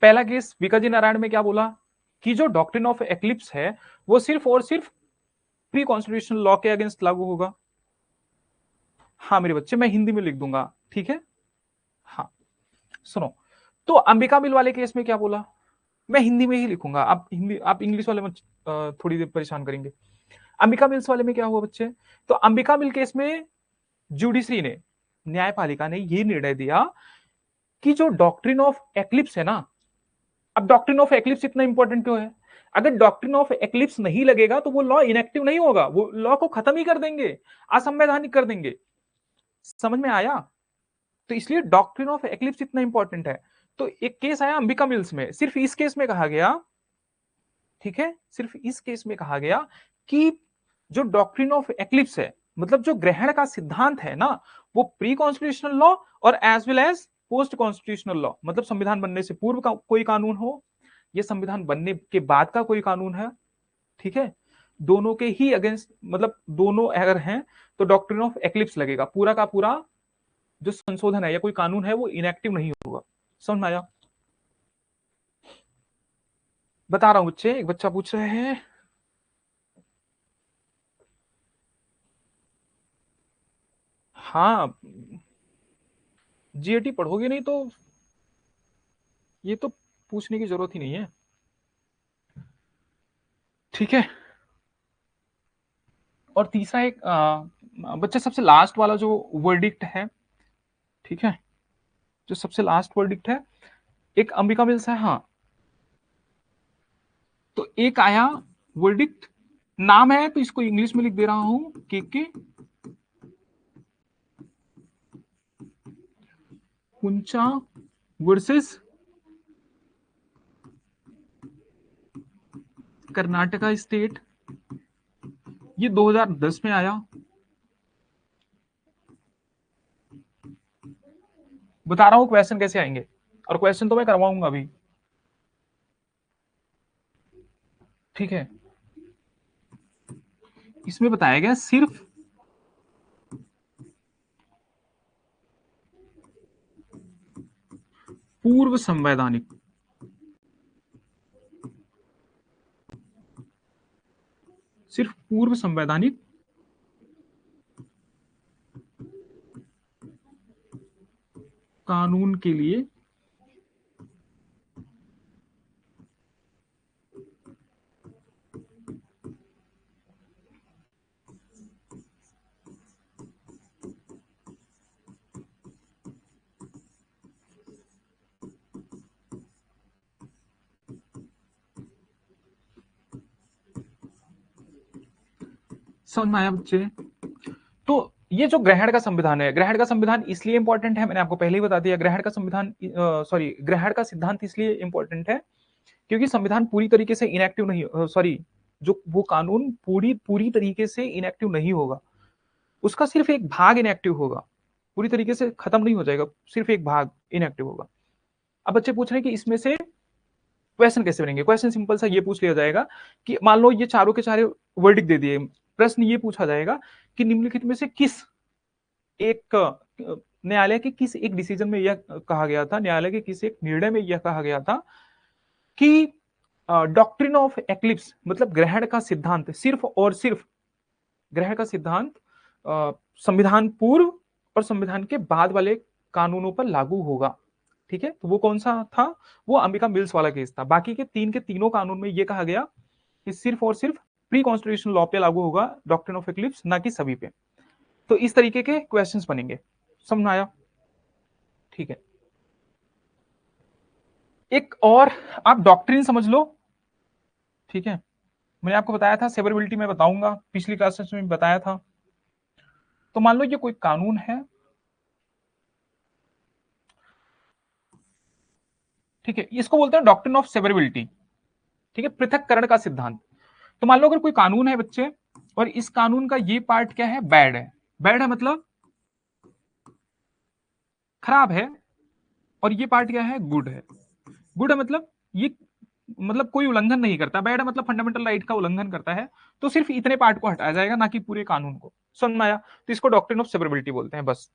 पहला केस विकाजी नारायण में क्या बोला कि जो डॉक्ट्रिन ऑफ एक्लिप्स है वो सिर्फ और सिर्फ प्री कॉन्स्टिट्यूशनल लॉ के अगेंस्ट लागू होगा। हाँ मेरे बच्चे, मैं हिंदी में लिख दूंगा, ठीक है। हाँ सुनो, तो अंबिका मिल वाले केस में क्या बोला, मैं हिंदी में ही लिखूंगा, आप हिंदी, आप इंग्लिश वाले में थोड़ी देर परेशान करेंगे। अंबिका मिल्स वाले में क्या हुआ बच्चे? तो अंबिका मिल केस में जुडिशरी ने, न्यायपालिका ने यह निर्णय दिया कि जो डॉक्ट्रिन ऑफ एक्लिप्स है ना, अब डॉक्ट्रिन ऑफ एक्लिप्स इतना इंपॉर्टेंट क्यों है? अगर डॉक्ट्रिन ऑफ एक्लिप्स नहीं लगेगा तो वो लॉ इनएक्टिव नहीं होगा, वो लॉ को खत्म ही कर देंगे, असंवैधानिक कर देंगे। समझ में आया? तो इसलिए डॉक्ट्रिन ऑफ एक्लिप्स इतना इंपॉर्टेंट है। तो एक केस आया अंबिका मिल्स में, सिर्फ इस केस में कहा गया, ठीक है, सिर्फ इस केस में कहा गया कि जो डॉक्ट्रिन ऑफ एक्लिप्स है, मतलब जो ग्रहण का सिद्धांत है ना, वो प्री कॉन्स्टिट्यूशनल लॉ और as well as post constitutional law, मतलब संविधान बनने से पूर्व का कोई कानून हो, ये संविधान बनने के बाद का कोई कानून है, ठीक है, दोनों के ही अगेंस्ट, मतलब दोनों अगर हैं तो डॉक्ट्रिन ऑफ एक्लिप्स लगेगा, पूरा का पूरा जो संशोधन है या कोई कानून है वो इनएक्टिव नहीं होगा। समझ में आया? बता रहा हूं बच्चे, एक बच्चा पूछ रहे हैं, हाँ जीएटी पढ़ोगे नहीं तो ये तो पूछने की जरूरत ही नहीं है, ठीक है। और तीसरा एक बच्चे सबसे लास्ट वाला जो वर्डिक्ट है, ठीक है, जो सबसे लास्ट वर्डिक्ट है, एक अंबिका मिल्स है, हाँ, तो एक आया वर्डिक्ट, नाम है तो इसको इंग्लिश में लिख दे रहा हूं, के पुंचा वर्सेस कर्नाटका स्टेट, ये 2010 में आया। बता रहा हूं क्वेश्चन कैसे आएंगे, और क्वेश्चन तो मैं करवाऊंगा अभी, ठीक है। इसमें बताया गया सिर्फ पूर्व संवैधानिक, सिर्फ पूर्व संवैधानिक कानून के लिए समझ में आया बच्चे? तो ये जो ग्रहण का संविधान है, ग्रहण का संविधान इसलिए इंपॉर्टेंट है, मैंने आपको पहले ही बता दिया, ग्रहण का संविधान सॉरी ग्रहण का सिद्धांत इसलिए इंपॉर्टेंट है क्योंकि संविधान पूरी तरीके से इनएक्टिव नहीं, सॉरी जो वो कानून पूरी पूरी तरीके से इनएक्टिव नहीं होगा, उसका सिर्फ एक भाग इनएक्टिव होगा, पूरी तरीके से खत्म नहीं हो जाएगा, सिर्फ एक भाग इनएक्टिव होगा। अब बच्चे पूछ रहे हैं कि इसमें से क्वेश्चन कैसे बनेंगे। क्वेश्चन सिंपल सा ये पूछ लिया जाएगा कि मान लो ये चारों के चारों वर्डिक्ट दे दिए, प्रश्न ये पूछा जाएगा कि निम्नलिखित में से किस एक न्यायालय के किस एक डिसीजन में यह कहा गया था, न्यायालय के किस एक निर्णय में यह कहा गया था कि डॉक्ट्रिन ऑफ एक्लिप्स मतलब ग्रहण का सिद्धांत सिर्फ और सिर्फ ग्रहण का सिद्धांत संविधान पूर्व और संविधान के बाद वाले कानूनों पर लागू होगा, ठीक है। तो वो कौन सा था, वो अंबिका मिल्स वाला केस था। बाकी के तीन के तीनों कानून में यह कहा गया कि सिर्फ और सिर्फ प्री कॉन्स्टिट्यूशनल लॉ पे लागू होगा डॉक्ट्रिन ऑफ एक्लिप्स, ना कि सभी पे। तो इस तरीके के क्वेश्चंस बनेंगे, समझ में आया? ठीक है, एक और आप डॉक्ट्रिन समझ लो, ठीक है। मैंने आपको बताया था सेवरेबिलिटी में बताऊंगा, पिछली क्लासेस में बताया था। तो मान लो ये कोई कानून है, ठीक है, इसको बोलते हैं डॉक्ट्रिन ऑफ सेवरेबिलिटी, ठीक है, पृथक्करण का सिद्धांत। तो मान लो अगर कोई कानून है बच्चे, और इस कानून का ये पार्ट क्या है, बैड है, बैड है मतलब खराब है, और ये पार्ट क्या है, गुड है। गुड है मतलब ये मतलब कोई उल्लंघन नहीं करता, बैड है मतलब फंडामेंटल राइट का उल्लंघन करता है, तो सिर्फ इतने पार्ट को हटाया जाएगा, ना कि पूरे कानून को। समझ में आया? तो इसको डॉक्ट्रिन ऑफ सेवरेबिलिटी बोलते हैं बस।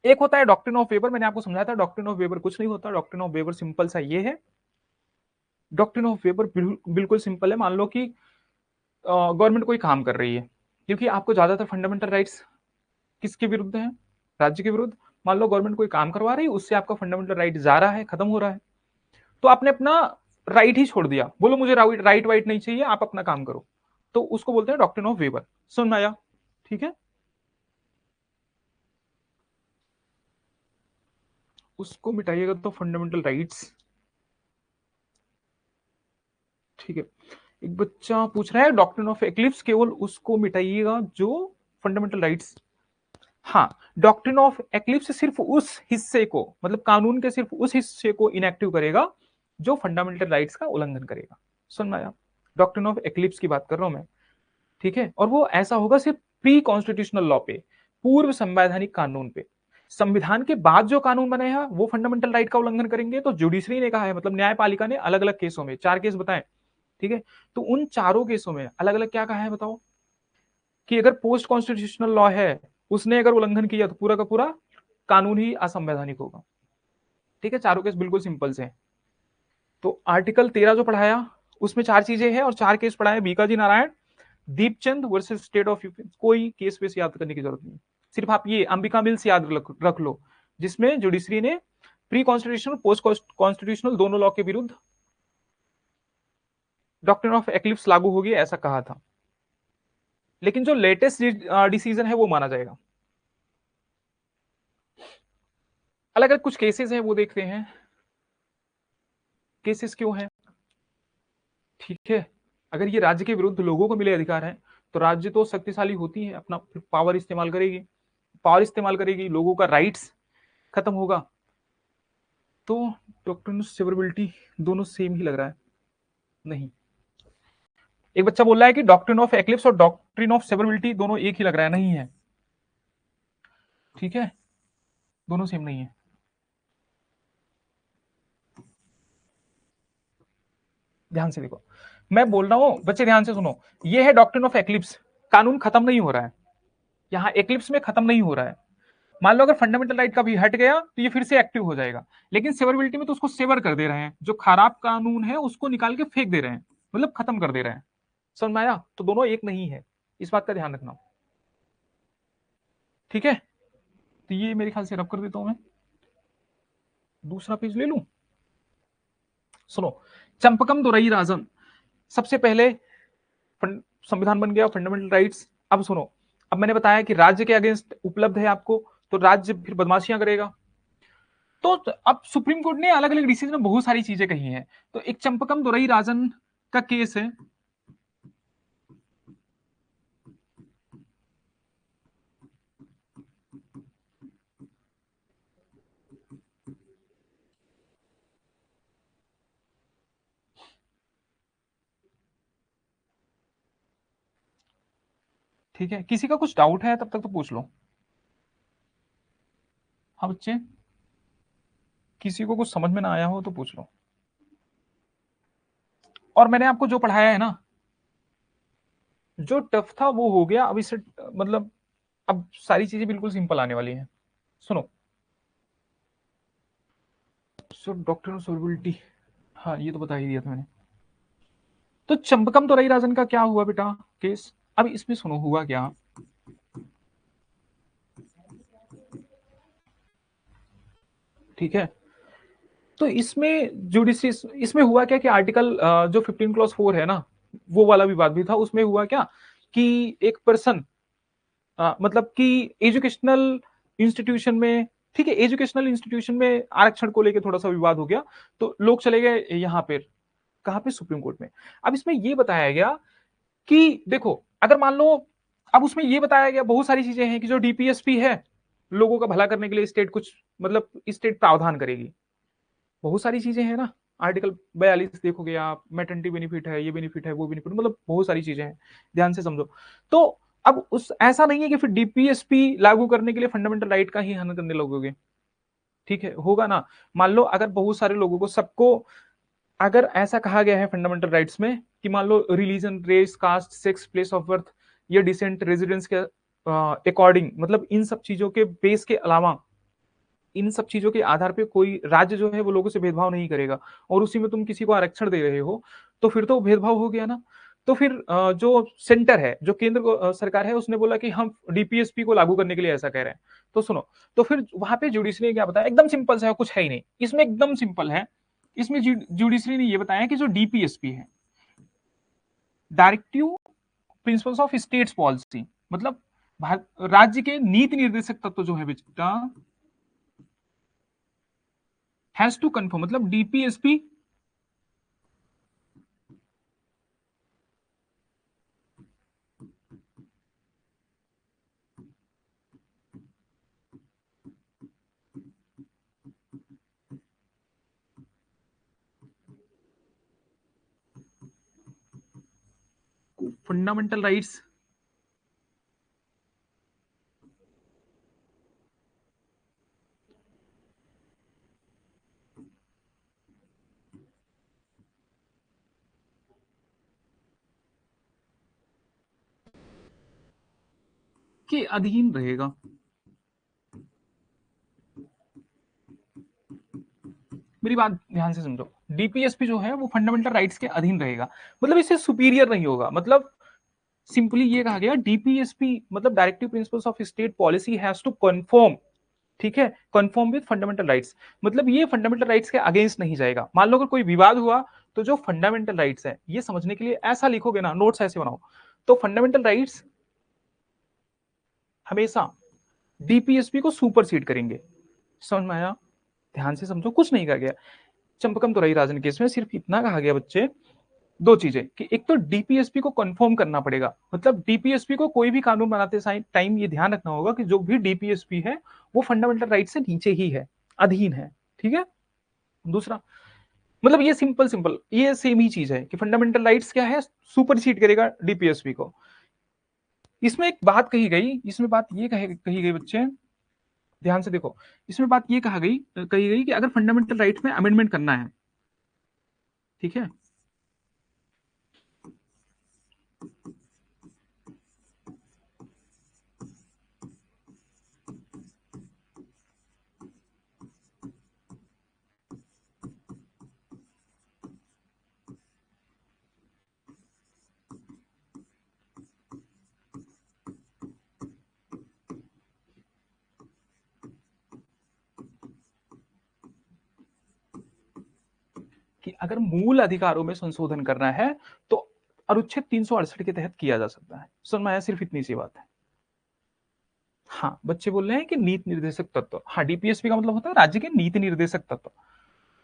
एक होता है डॉक्ट्रिन ऑफ वेबर, मैंने आपको समझाया था डॉक्ट्रिन ऑफ वेबर कुछ नहीं होता, डॉक्ट्रिन ऑफ वेबर सिंपल सा ये है, डॉक्ट्रिन ऑफ वेबर बिल्कुल सिंपल है। मान लो कि गवर्नमेंट कोई काम कर रही है, क्योंकि आपको ज्यादातर फंडामेंटल राइट्स किसके विरुद्ध है, राज्य के विरुद्ध। मान लो गवर्नमेंट कोई काम करवा रही है, उससे आपका फंडामेंटल राइट जा रहा है, खत्म हो रहा है, तो आपने अपना राइट ही छोड़ दिया, बोलो मुझे राइट वाइट नहीं चाहिए, आप अपना काम करो, तो उसको बोलते हैं डॉक्ट्रिन ऑफ वेबर। समझ में आया? ठीक है, उसको मिटाइएगा तो फंडामेंटल राइट्स, ठीक है। एक बच्चा पूछ रहा है डॉक्ट्रिन ऑफ एक्लिप्स केवल उसको मिटाइएगा जो फंडामेंटल राइट्स, हाँ, डॉक्ट्रिन ऑफ एक्लिप्स सिर्फ उस हिस्से को, मतलब कानून के सिर्फ उस हिस्से को इनएक्टिव करेगा जो फंडामेंटल राइट्स का उल्लंघन करेगा। समझ में आया? डॉक्ट्रिन ऑफ एक्लिप्स की बात कर रहा हूं मैं, ठीक है। और वो ऐसा होगा सिर्फ प्री कॉन्स्टिट्यूशनल लॉ पे, पूर्व संवैधानिक कानून पे। संविधान के बाद जो कानून बने हैं वो फंडामेंटल राइट का उल्लंघन करेंगे, तो जुडिशरी ने कहा है, मतलब न्यायपालिका ने अलग अलग केसों में 4 केस बताए, ठीक है। तो उन चारों केसों में अलग अलग क्या कहा है बताओ, कि अगर पोस्ट कॉन्स्टिट्यूशनल लॉ है, उसने अगर उल्लंघन किया तो पूरा का पूरा कानून ही असंवैधानिक होगा, ठीक है। चारों केस बिल्कुल सिंपल से हैं। तो आर्टिकल 13 जो पढ़ाया उसमें 4 चीजें हैं, और 4 केस पढ़ाए, Bikaji Narayan, Deepchand versus state of UP. कोई केस वेस याद करने की जरूरत नहीं, सिर्फ आप ये अंबिका मिल्स याद रख लो, जिसमें जुडिशरी ने प्री कॉन्स्टिट्यूशनल पोस्ट कॉन्स्टिट्यूशनल दोनों लॉ के विरुद्ध डॉक्ट्रिन ऑफ एक्लिप्स लागू होगी ऐसा कहा था। लेकिन जो लेटेस्ट डिसीजन है वो माना जाएगा। अलग अलग कुछ केसेस हैं वो देखते हैं, केसेस क्यों हैं। ठीक है, अगर ये राज्य के विरुद्ध लोगों को मिले अधिकार है तो राज्य तो शक्तिशाली होती है, अपना पावर इस्तेमाल करेगी, पावर इस्तेमाल करेगी, लोगों का राइट्स खत्म होगा। तो डॉक्ट्रिन ऑफ सेवरेबिलिटी दोनों सेम ही लग रहा है, नहीं। एक बच्चा बोल रहा है कि डॉक्ट्रिन ऑफ एक्लिप्स और डॉक्ट्रिन ऑफ सेवरेबिलिटी दोनों एक ही लग रहा है, नहीं है। ठीक है, दोनों सेम नहीं है। ध्यान से देखो, मैं बोल रहा हूं बच्चे, ध्यान से सुनो। ये है डॉक्ट्रिन ऑफ एक्लिप्स, कानून खत्म नहीं हो रहा है, यहां एक्लिप्स में खत्म नहीं हो रहा है। मान लो अगर फंडामेंटल राइट का भी हट गया तो ये फिर से एक्टिव हो जाएगा, लेकिन सेवरेबिलिटी में तो उसको सेवर कर दे रहे हैं, जो खराब कानून है उसको निकाल के फेंक दे रहे हैं, मतलब खत्म कर दे रहे हैं। समझ में आया? तो दोनों एक नहीं है, इस बात का ध्यान रखना। ठीक है, तो ये मेरे ख्याल से रब कर देता हूं मैं, दूसरा पेज ले लूं। सुनो, चंपकम दोरई राजन, सबसे पहले संविधान बन गया, फंडामेंटल राइट्स। अब सुनो, अब मैंने बताया कि राज्य के अगेंस्ट उपलब्ध है आपको, तो राज्य फिर बदमाशियां करेगा। तो अब सुप्रीम कोर्ट ने अलग अलग डिसीजन में बहुत सारी चीजें कही हैं। तो एक चंपकम दोरई राजन का केस है, ठीक है। किसी का कुछ डाउट है तब तक तो पूछ लो। हाँ बच्चे, किसी को कुछ समझ में ना आया हो तो पूछ लो। और मैंने आपको जो पढ़ाया है ना, जो टफ था वो हो गया, अब इससे मतलब अब सारी चीजें बिल्कुल सिंपल आने वाली हैं। सुनो, सो डॉक्टर ऑफ सोलबिलिटी, हाँ ये तो बता ही दिया था मैंने। तो चंपकम दोरई राजन का क्या हुआ बेटा केस? अब इसमें सुनो हुआ क्या। ठीक है, तो इसमें जुडिशरी, इसमें हुआ क्या कि आर्टिकल जो 15 क्लॉज 4 है ना, वो वाला विवाद भी था। उसमें हुआ क्या कि एक पर्सन, मतलब कि एजुकेशनल इंस्टीट्यूशन में, ठीक है, एजुकेशनल इंस्टीट्यूशन में आरक्षण को लेकर थोड़ा सा विवाद हो गया, तो लोग चले गए यहाँ पे, कहाँ पे, सुप्रीम कोर्ट में। अब इसमें यह बताया गया कि देखो, अगर मान लो, अब उसमें यह बताया गया बहुत सारी चीजें हैं कि जो डीपीएसपी है, लोगों का भला करने के लिए स्टेट कुछ, मतलब स्टेट प्रावधान करेगी, बहुत सारी चीजें हैं ना। आर्टिकल 42 देखोगे आप, मैटरनिटी बेनिफिट है, ये बेनिफिट है, वो बेनिफिट, मतलब बहुत सारी चीजें हैं, ध्यान से समझो। तो अब उस ऐसा नहीं है कि फिर डीपीएसपी लागू करने के लिए फंडामेंटल राइट का ही हनन करने लगोगे। ठीक है, होगा ना। मान लो अगर बहुत सारे लोगों को, सबको, अगर ऐसा कहा गया है फंडामेंटल राइट्स में कि मान लो religion, race, caste, sex, place of birth या डिसेंट, रेजिडेंस के अकॉर्डिंग, मतलब इन सब चीजों के बेस के अलावा, इन सब चीजों के आधार पे कोई राज्य जो है वो लोगों से भेदभाव नहीं करेगा, और उसी में तुम किसी को आरक्षण दे रहे हो, तो फिर तो भेदभाव हो गया ना। तो फिर जो सेंटर है, जो केंद्र सरकार है, उसने बोला कि हम डीपीएसपी को लागू करने के लिए ऐसा कह रहे हैं। तो सुनो, तो फिर वहां पे जुडिशरी ने क्या बताया, एकदम सिंपल सा है, कुछ है ही नहीं इसमें, एकदम सिंपल है। इसमें जुडिशरी ने यह बताया कि जो डीपीएसपी है, directive principles of states policy, मतलब राज्य के नीति निर्देशक तत्व जो है बेटा, हैज टू कंफर्म, मतलब डीपीएसपी फंडामेंटल राइट्स के अधीन रहेगा। मेरी बात ध्यान से समझो, डीपीएसपी जो है वो फंडामेंटल राइट्स के अधीन रहेगा, मतलब इससे सुपीरियर नहीं होगा। मतलब सिंपली ये कहा गया, डीपीएसपी मतलब directive principles of state policy has to conform, ठीक है, कंफर्म विद फंडामेंटल राइट्स, मतलब ये फंडामेंटल राइट्स के अगेंस्ट नहीं जाएगा। मान लो अगर कोई विवाद हुआ, तो जो फंडामेंटल राइट्स है, ये समझने के लिए ऐसा लिखोगे ना, नोट्स ऐसे बनाओ। तो फंडामेंटल राइट्स हमेशा डीपीएसपी को सुपरसीड करेंगे। समझ में आया? ध्यान से समझो, कुछ नहीं कहा गया चंपकम तुरई राजन केस में, सिर्फ इतना कहा गया बच्चे, दो चीजें, कि एक तो डीपीएसपी को कंफर्म करना पड़ेगा, मतलब डीपीएसपी को कोई भी कानून बनाते टाइम ये ध्यान रखना होगा कि जो भी डीपीएसपी है वो फंडामेंटल राइट से नीचे ही है, अधीन है। ठीक है। दूसरा, मतलब ये सिंपल सिंपल ये सेम ही चीज है कि फंडामेंटल राइट्स क्या है, सुपरसीड करेगा डीपीएसपी को। इसमें एक बात कही गई, इसमें बात ये कही गई बच्चे, ध्यान से देखो, इसमें बात ये कही गई कि अगर फंडामेंटल राइट में अमेंडमेंट करना है, ठीक है, कि अगर मूल अधिकारों में संशोधन करना है तो अनुच्छेद 368 के तहत किया जा सकता है। समझ में आया? सिर्फ इतनी सी बात है। हाँ, बच्चे बोल रहे हैं कि नीति निर्देशक तत्व, हाँ, डीपीएसपी का मतलब होता है राज्य के नीति निर्देशक तत्व।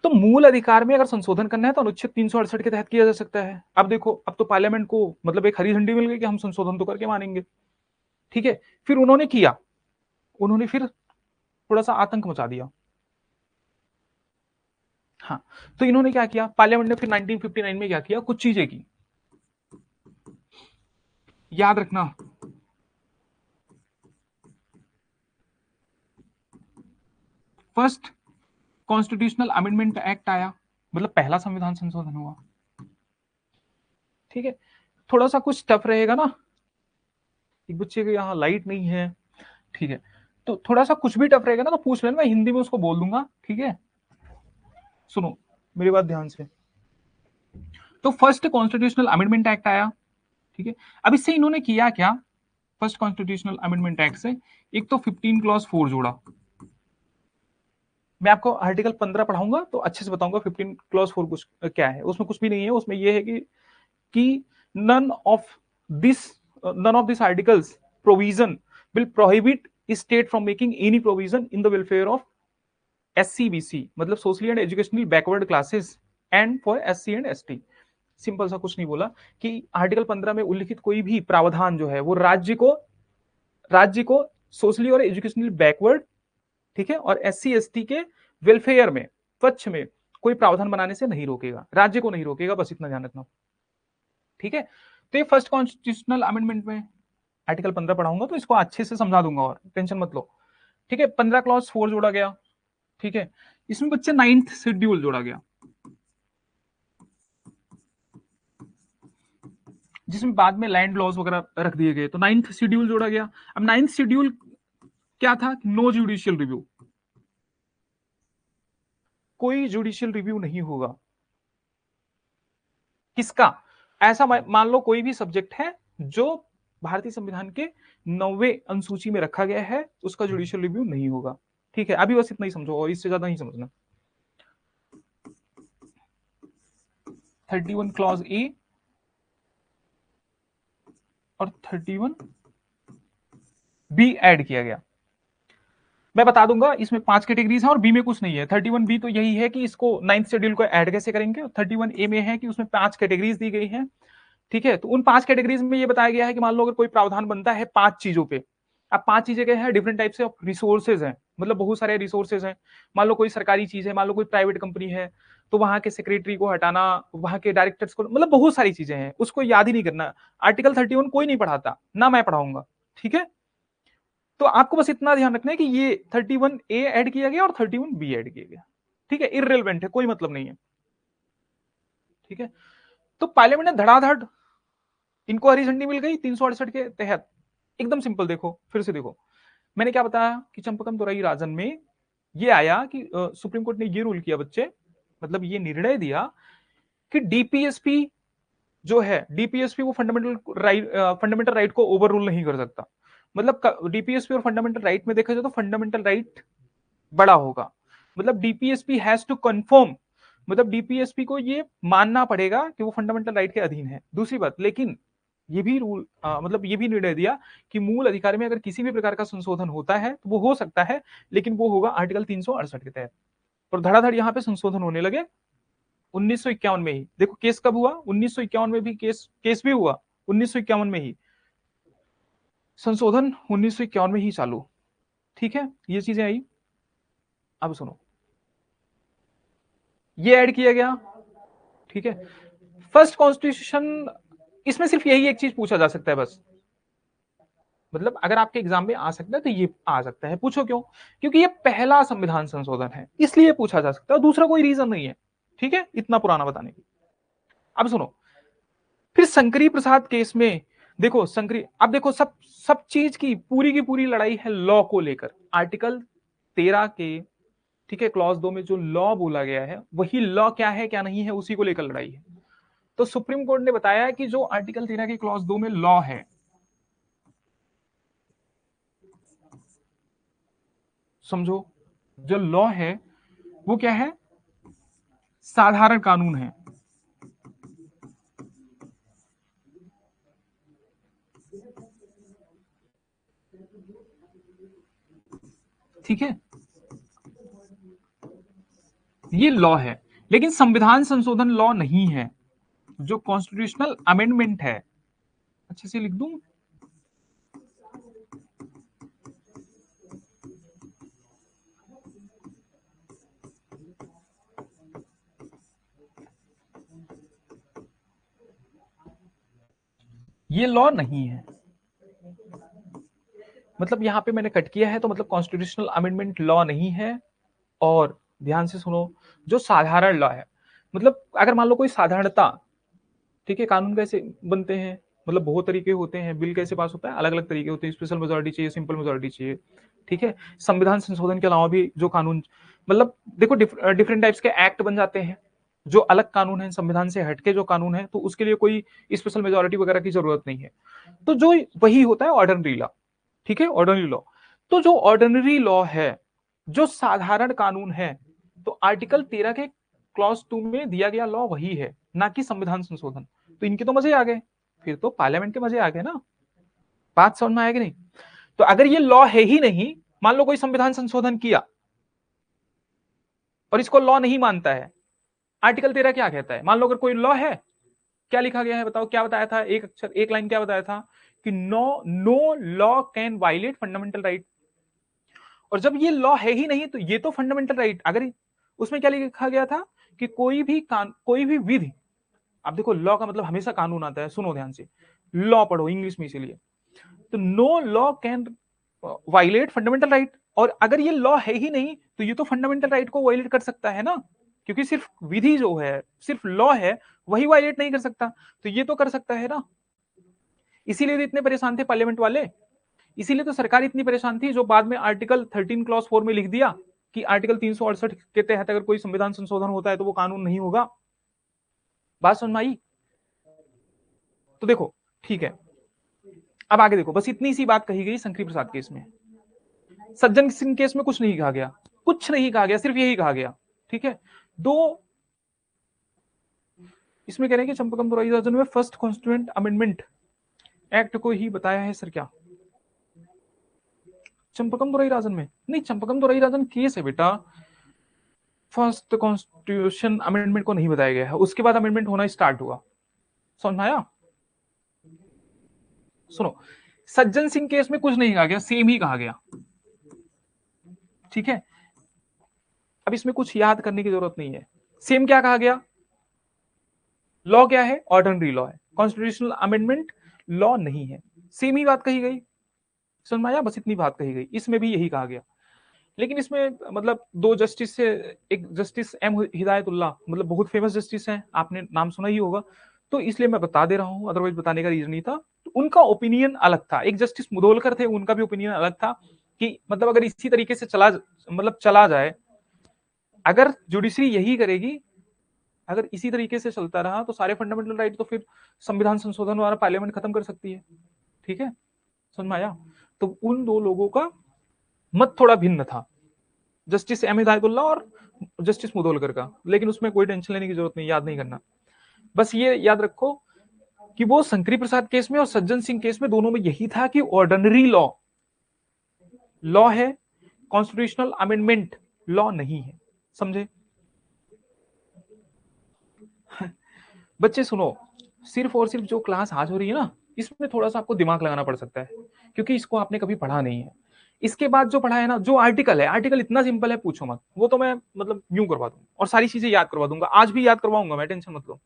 तो मूल अधिकार में अगर संशोधन करना है तो अनुच्छेद 368 के तहत किया जा सकता है। अब देखो, अब तो पार्लियामेंट को मतलब एक हरी झंडी मिल गई कि हम संशोधन तो करके मानेंगे। ठीक है, फिर उन्होंने किया, उन्होंने फिर थोड़ा सा आतंक मचा दिया। हाँ, तो इन्होंने क्या किया, पार्लियामेंट ने फिर 1959 में क्या किया, कुछ चीजें की, याद रखना। फर्स्ट कॉन्स्टिट्यूशनल अमेंडमेंट एक्ट आया, मतलब पहला संविधान संशोधन हुआ। ठीक है, थोड़ा सा कुछ टफ रहेगा ना, एक बच्चे के यहाँ लाइट नहीं है, ठीक है, तो थोड़ा सा कुछ भी टफ रहेगा ना तो पूछ लेना, मैं हिंदी में उसको बोल दूंगा। ठीक है, सुनो मेरी बात ध्यान से। तो फर्स्ट कॉन्स्टिट्यूशनल अमेंडमेंट एक्ट आया, ठीक है, अब इससे इन्होंने किया क्या, फर्स्ट कॉन्स्टिट्यूशनल अमेंडमेंट एक्ट से एक तो 15 क्लॉज 4 जोड़ा। मैं आपको आर्टिकल 15 पढ़ाऊंगा तो अच्छे से बताऊंगा 15 क्लॉज 4 कुछ क्या है। उसमें कुछ भी नहीं है, उसमें यह है कि none of this none of these articles provision will prohibit state from making any provision in the welfare of SCBC, मतलब socially and educationally backward classes and for SC and ST। Simple सा कुछ नहीं बोला कि article 15 में उल्लिखित कोई भी प्रावधान जो है वो राज्य को सोशली और एजुकेशनली बैकवर्ड, ठीक है, और SC ST के वेलफेयर में, पक्ष में कोई प्रावधान बनाने से नहीं रोकेगा, राज्य को नहीं रोकेगा, बस इतना ध्यान रखना। ठीक है, तो ये फर्स्ट कॉन्स्टिट्यूशनल अमेंडमेंट में आर्टिकल 15 पढ़ाऊंगा तो इसको अच्छे से समझा दूंगा, और टेंशन मत लो। ठीक है, 15 क्लॉज 4 जोड़ा गया। ठीक है, इसमें बच्चे 9th शेड्यूल जोड़ा गया, जिसमें बाद में लैंड लॉज वगैरह रख दिए गए, तो 9th शेड्यूल जोड़ा गया। अब 9th शेड्यूल क्या था, नो जुडिशियल रिव्यू, कोई जुडिशियल रिव्यू नहीं होगा। किसका? ऐसा मान लो कोई भी सब्जेक्ट है जो भारतीय संविधान के 90वें अनुसूची में रखा गया है, उसका जुडिशियल रिव्यू नहीं होगा। ठीक है, अभी बस इतना ही समझो और इससे ज्यादा नहीं समझना। 31 क्लॉज ए और 31 बी ऐड किया गया। मैं बता दूंगा, इसमें 5 कैटेगरीज हैं और बी में कुछ नहीं है। 31 बी तो यही है कि इसको 9th शेड्यूल को ऐड कैसे करेंगे। 31 ए में है कि उसमें 5 कैटेगरीज दी गई हैं। ठीक है, तो उन 5 कैटेगरीज में ये बताया गया है कि मान लो अगर कोई प्रावधान बनता है 5 चीजों पे, अब 5 चीजें क्या है, डिफरेंट टाइप से रिसोर्सेज हैं, मतलब बहुत सारे रिसोर्सेज हैं। मान लो कोई सरकारी चीज है, मान लो कोई प्राइवेट कंपनी है, तो वहां के सेक्रेटरी को हटाना, वहां के डायरेक्टर्स को, मतलब बहुत सारी चीजें हैं, उसको याद ही नहीं करना। आर्टिकल 31 कोई नहीं पढ़ाता ना, मैं पढ़ाऊंगा। ठीक है, तो आपको बस इतना ध्यान रखना है कि ये 31 ए ऐड किया गया और 31 बी ऐड किया गया। ठीक है, इररिलेवेंट है, कोई मतलब नहीं है। ठीक है, तो पार्लियामेंट ने धड़ाधड़ इनको हरी झंडी मिल गई 368 के तहत। एकदम सिंपल, देखो फिर से देखो, मैंने क्या बताया कि चंपकम तुरई राजन में ये आया कि सुप्रीम कोर्ट ने ये रूल किया बच्चे, मतलब ये निर्णय दिया कि डीपीएसपी जो है, डीपीएसपी वो फंडामेंटल राइट को ओवर रूल नहीं कर सकता। मतलब डीपीएसपी और फंडामेंटल राइट में देखा जाए तो फंडामेंटल राइट बड़ा होगा, मतलब डीपीएसपी हैज टू कंफर्म, मतलब डीपीएसपी को ये मानना पड़ेगा कि वो फंडामेंटल राइट के अधीन है। दूसरी बात, लेकिन ये भी रूल मतलब ये भी निर्णय दिया कि मूल अधिकार में अगर किसी भी प्रकार का संशोधन होता है तो वो हो सकता है, लेकिन वो होगा आर्टिकल 368 के तहत। और धड़ाधड़ यहाँ पे संशोधन होने लगे 1951 में ही। देखो केस कब हुआ, 1951 में भी केस भी हुआ 1951 में ही, संशोधन 1951 में ही चालू। ठीक है, ये चीजें आई। अब सुनो, ये ऐड किया गया। ठीक है, फर्स्ट कॉन्स्टिट्यूशन, इसमें सिर्फ यही एक चीज पूछा जा सकता है बस, मतलब अगर आपके एग्जाम में आ सकता है तो ये आ सकता है। पूछो क्यों? क्योंकि ये पहला संविधान संशोधन है, इसलिए पूछा जा सकता है, दूसरा कोई रीजन नहीं है। ठीक है, इतना पुराना बताने की। अब सुनो, फिर शंकरी प्रसाद केस में देखो शंकरी, अब देखो सब सब चीज की पूरी लड़ाई है लॉ को लेकर। आर्टिकल 13 के, ठीक है, क्लॉज 2 में जो लॉ बोला गया है वही लॉ क्या है क्या नहीं है उसी को लेकर लड़ाई है। तो सुप्रीम कोर्ट ने बताया है कि जो आर्टिकल 13 के क्लॉज 2 में लॉ है, समझो, जो लॉ है वो क्या है, साधारण कानून है। ठीक है, ये लॉ है, लेकिन संविधान संशोधन लॉ नहीं है। जो कॉन्स्टिट्यूशनल अमेंडमेंट है, अच्छे से लिख दूं, ये लॉ नहीं है। मतलब यहां पे मैंने कट किया है, तो मतलब कॉन्स्टिट्यूशनल अमेंडमेंट लॉ नहीं है। और ध्यान से सुनो, जो साधारण लॉ है, मतलब अगर मान लो कोई साधारणता, ठीक है, कानून कैसे बनते हैं, मतलब बहुत तरीके होते हैं, बिल कैसे पास होता है अलग अलग तरीके होते हैं, स्पेशल मेजोरिटी चाहिए, सिंपल मेजोरिटी चाहिए। ठीक है, संविधान संशोधन के अलावा भी जो कानून, मतलब देखो डिफरेंट टाइप्स के एक्ट बन जाते हैं, जो अलग कानून है, संविधान से हटके जो कानून है, तो उसके लिए कोई स्पेशल मेजोरिटी वगैरह की जरूरत नहीं है। तो जो वही होता है ऑर्डिनरी लॉ। ठीक है, ऑर्डिनरी लॉ। तो जो ऑर्डिनरी लॉ है, जो साधारण कानून है, तो आर्टिकल 13 के क्लॉज 2 में दिया गया लॉ वही है, ना कि संविधान संशोधन। तो इनके तो मजे आ गए, फिर तो पार्लियामेंट के मजे आ गए ना। बात समझ में आएगी नहीं? तो अगर ये लॉ है ही नहीं, मान लो कोई संविधान संशोधन किया और इसको लॉ नहीं मानता है, आर्टिकल 13 क्या कहता है, मान लो अगर कोई लॉ है, क्या लिखा गया है बताओ, क्या बताया था, एक अक्षर एक लाइन क्या बताया था, कि no law can violate fundamental right. और जब ये लॉ है ही नहीं तो ये तो फंडामेंटल राइट, अगर उसमें क्या लिखा गया था कि कोई भी विधि, अब देखो लॉ का मतलब हमेशा कानून आता है, सुनो ध्यान से, लॉ पढ़ो इंग्लिश में इसीलिए। तो no law can violate fundamental right, और अगर ये लॉ है ही नहीं तो ये तो फंडामेंटल राइट को वायलेट कर सकता है ना, क्योंकि सिर्फ विधि जो है, सिर्फ लॉ है, वही वायलेट नहीं कर सकता, तो ये तो कर सकता है ना। इसीलिए तो इतने परेशान थे पार्लियामेंट वाले, इसीलिए तो सरकार इतनी परेशान थी, जो बाद में आर्टिकल 13 क्लॉज 4 में लिख दिया कि आर्टिकल 368 के तहत अगर कोई संविधान संशोधन होता है तो वो कानून नहीं होगा। बात समझ में आई? तो देखो, ठीक है, अब आगे देखो, बस इतनी सी बात कही गई शंकरी प्रसाद केस में। सज्जन सिंह केस में कुछ नहीं कहा गया, कुछ नहीं कहा गया, सिर्फ यही कहा गया। ठीक है, दो, इसमें कह रहे हैं कि चंपकम दोराई राजन में फर्स्ट कॉन्स्टिट्यूएंट अमेंडमेंट एक्ट को ही बताया है सर क्या, चंपकम दोराई राजन में नहीं, चंपकम दोराई राजन केस है बेटा, फर्स्ट कॉन्स्टिट्यूशन अमेंडमेंट को नहीं बताया गया है, उसके बाद अमेंडमेंट होना स्टार्ट हुआ। समझ में आया? सुनो, सज्जन सिंह केस में कुछ नहीं कहा गया, सेम ही कहा गया। ठीक है, अब इसमें कुछ याद करने की जरूरत नहीं है, सेम क्या कहा गया, लॉ क्या है, ऑर्डिनरी लॉ है, कॉन्स्टिट्यूशनल अमेंडमेंट लॉ नहीं है, सेम ही बात कही गई। समझ में आया? बस इतनी बात कही गई, इसमें भी यही कहा गया। लेकिन इसमें मतलब दो जस्टिस से, एक जस्टिस एम हिदायतुल्लाह, मतलब बहुत फेमस जस्टिस हैं, आपने नाम सुना ही होगा, तो इसलिए मैं बता दे रहा हूं, अदरवाइज बताने का रीजन नहीं था। तो उनका ओपिनियन अलग था, एक जस्टिस मुदोलकर थे, उनका भी ओपिनियन अलग था, कि मतलब अगर इसी तरीके से चला जाए, अगर जुडिशरी यही करेगी, अगर इसी तरीके से चलता रहा तो सारे फंडामेंटल राइट तो फिर संविधान संशोधन वाला पार्लियामेंट खत्म कर सकती है। ठीक है, समझ में आया? तो उन दो लोगों का मत थोड़ा भिन्न था, जस्टिस एम हिदायतुल्ला और जस्टिस मुदोलकर का, लेकिन उसमें कोई टेंशन लेने की जरूरत नहीं, याद नहीं करना, बस ये याद रखो कि वो शंकरी प्रसाद केस में और सज्जन सिंह केस में दोनों में यही था कि ऑर्डिनरी लॉ लॉ है, कॉन्स्टिट्यूशनल अमेंडमेंट लॉ नहीं है। समझे? बच्चे सुनो, सिर्फ और सिर्फ जो क्लास आज हो रही है ना, इसमें थोड़ा सा आपको दिमाग लगाना पड़ सकता है, क्योंकि इसको आपने कभी पढ़ा नहीं है। इसके बाद जो पढ़ा है ना, जो आर्टिकल है, आर्टिकल इतना सिंपल है पूछो मत, वो तो मैं मतलब यूं करवा दूंगा और सारी चीजें याद करवा दूंगा, आज भी याद करवाऊंगा मैं, टेंशन मत लो।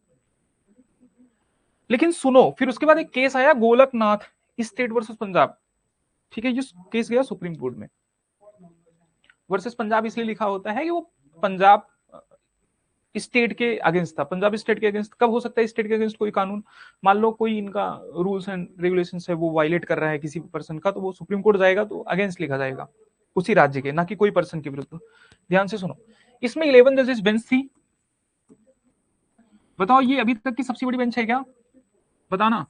लेकिन सुनो, फिर उसके बाद एक केस आया गोलकनाथ स्टेट वर्सेस पंजाब। ठीक है, ये केस गया सुप्रीम कोर्ट में। वर्सेस पंजाब इसलिए लिखा होता है कि वो पंजाब स्टेट के अगेंस्ट था। पंजाब स्टेट के अगेंस्ट कब हो सकता है? स्टेट के अगेंस्ट कोई कानून, मान लो कोई इनका रूल्स एंड रेगुलेशंस है वो वायलेट कर रहा है किसी पर्सन का, तो वो सुप्रीम कोर्ट जाएगा तो अगेंस्ट लिखा जाएगा उसी राज्य के, ना कि कोई पर्सन के विरुद्ध। ध्यान से सुनो, इसमें 11 जजेस बेंच थी। बताओ ये अभी तक की सबसे बड़ी बेंच है क्या? बताना,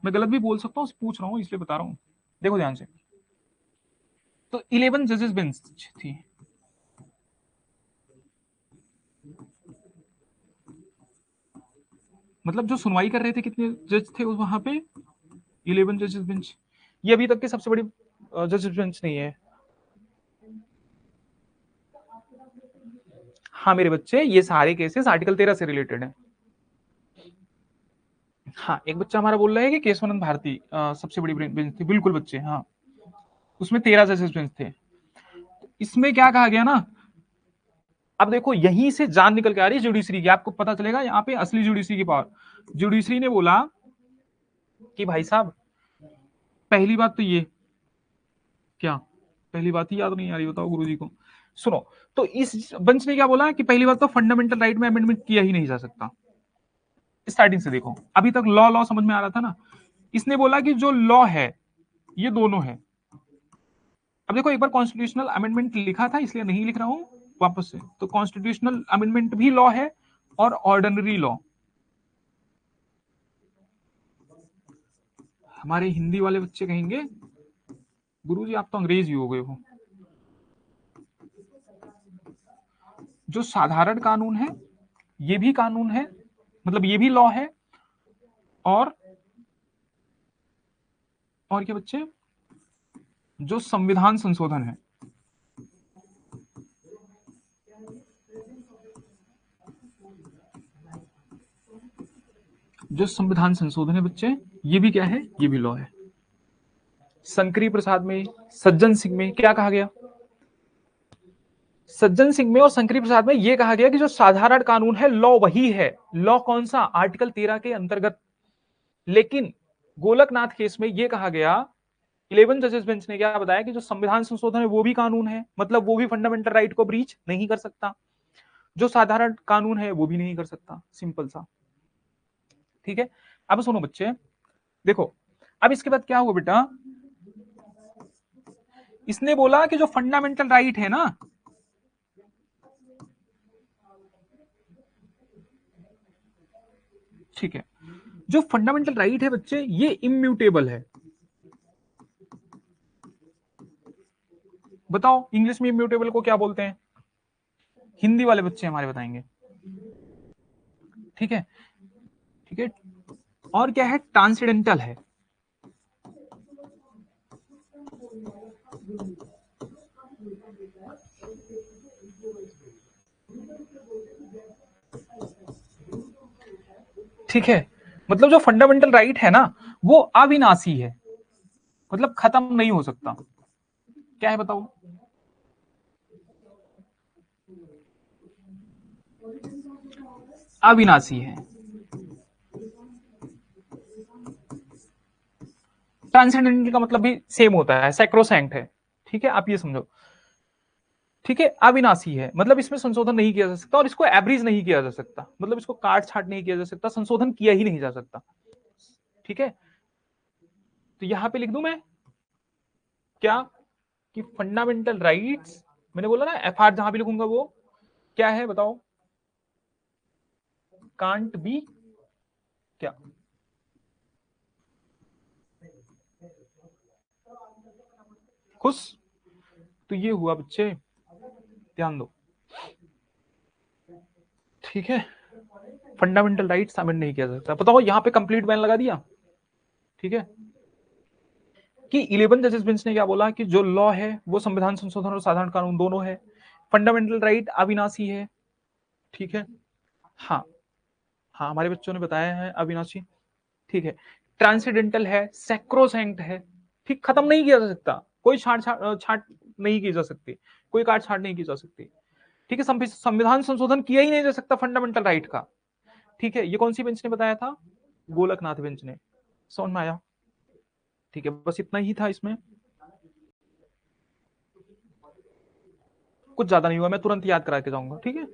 मैं गलत भी बोल सकता हूँ, पूछ रहा हूँ इसलिए बता रहा हूँ। देखो ध्यान से, तो 11 जजेस बेंच थी। मतलब जो सुनवाई कर रहे थे कितने जज थे वहां पे? 11 जजेस बेंच। ये अभी तक की सबसे बड़ी जजेस बेंच नहीं है। हाँ मेरे बच्चे, ये सारे केसेस आर्टिकल 13 से रिलेटेड है। हाँ, एक बच्चा हमारा बोल रहा है कि केशवानंद भारती सबसे बड़ी बेंच थी। बिल्कुल बच्चे, हाँ, उसमें 13 जजेस बेंच थे। इसमें क्या कहा गया ना, अब देखो यहीं से जान निकल के आ रही है जुडिशरी की, आपको पता चलेगा यहाँ पे असली जुडिशरी की पावर। जुडिशरी ने बोला कि भाई साहब, पहली बात तो ये, क्या पहली बात ही याद नहीं आ रही, बताओ गुरुजी को। सुनो, तो इस बेंच ने क्या बोला कि पहली बात तो फंडामेंटल राइट में अमेंडमेंट किया ही नहीं जा सकता। स्टार्टिंग से देखो, अभी तक लॉ लॉ समझ में आ रहा था ना। इसने बोला कि जो लॉ है ये दोनों है। अब देखो, एक बार कॉन्स्टिट्यूशनल अमेंडमेंट लिखा था इसलिए नहीं लिख रहा हूं वापस से, तो कॉन्स्टिट्यूशनल अमेंडमेंट भी लॉ है और ऑर्डिनरी लॉ। हमारे हिंदी वाले बच्चे कहेंगे गुरुजी आप तो अंग्रेज ही हो गए हो। जो साधारण कानून है ये भी कानून है, मतलब ये भी लॉ है। और क्या बच्चे, जो संविधान संशोधन है, जो संविधान संशोधन है बच्चे, ये भी क्या है? ये भी लॉ है। शंकरी प्रसाद में, सज्जन सिंह में क्या कहा गया? सज्जन सिंह में और शंकरी प्रसाद में यह कहा गया कि जो साधारण कानून है लॉ वही है। लॉ कौन सा? आर्टिकल 13 के अंतर्गत। लेकिन गोलकनाथ केस में यह कहा गया, 11 जजेस बेंच ने क्या बताया कि जो संविधान संशोधन है वो भी कानून है, मतलब वो भी फंडामेंटल राइट को ब्रीच नहीं कर सकता, जो साधारण कानून है वो भी नहीं कर सकता। सिंपल सा। ठीक है, अब सुनो बच्चे, देखो अब इसके बाद क्या हुआ बेटा, इसने बोला कि जो फंडामेंटल राइट है ना, ठीक है, जो फंडामेंटल राइट है बच्चे ये इम्यूटेबल है। बताओ इंग्लिश में इम्यूटेबल को क्या बोलते हैं? हिंदी वाले बच्चे हमारे बताएंगे। ठीक है, ठीक है, और क्या है? ट्रांसेंडेंटल है। ठीक है, मतलब जो फंडामेंटल राइट है ना वो अविनाशी है, मतलब खत्म नहीं हो सकता। क्या है बताओ? अविनाशी है। ट्रांसेंडेंटल का मतलब भी सेम होता है, सैक्रोसैंक्ट है। ठीक है, आप ये समझो। ठीक है, अविनाशी है मतलब इसमें संशोधन नहीं किया जा सकता, और इसको एवरेज नहीं किया जा सकता, मतलब इसको काट छाट नहीं किया जा सकता, संशोधन किया ही नहीं जा सकता। ठीक है, तो यहां पे लिख दूं मैं क्या, कि फंडामेंटल राइट्स, मैंने बोला ना एफआर जहां भी लिखूंगा वो क्या है बताओ? कांट बी क्या? खुश? तो ये हुआ बच्चे, ध्यान दो। ठीक है, फंडामेंटल राइट्स अमेंड नहीं किया जा सकता। बताओ यहाँ पे कंप्लीट बैन लगा दिया, ठीक है। कि 11 जजेस बेंच ने क्या बोला कि जो लॉ है वो संविधान संशोधन और साधारण कानून दोनों है, फंडामेंटल राइट अविनाशी है, ठीक है। हाँ हाँ, हमारे बच्चों ने बताया है अविनाशी, ठीक है। ट्रांसेंडेंटल है, सैक्रोसैंक्ट है, ठीक, खत्म नहीं किया जा सकता, कोई छाट नहीं की जा सकती, कोई काट छाट नहीं की जा सकती, ठीक है। संविधान संशोधन किया ही नहीं जा सकता फंडामेंटल राइट का, ठीक है। ये कौन सी बेंच ने बताया था? गोलकनाथ बेंच ने। समझ में आया? ठीक है, बस इतना ही था इसमें, कुछ ज्यादा नहीं हुआ, मैं तुरंत याद करा के जाऊंगा, ठीक है।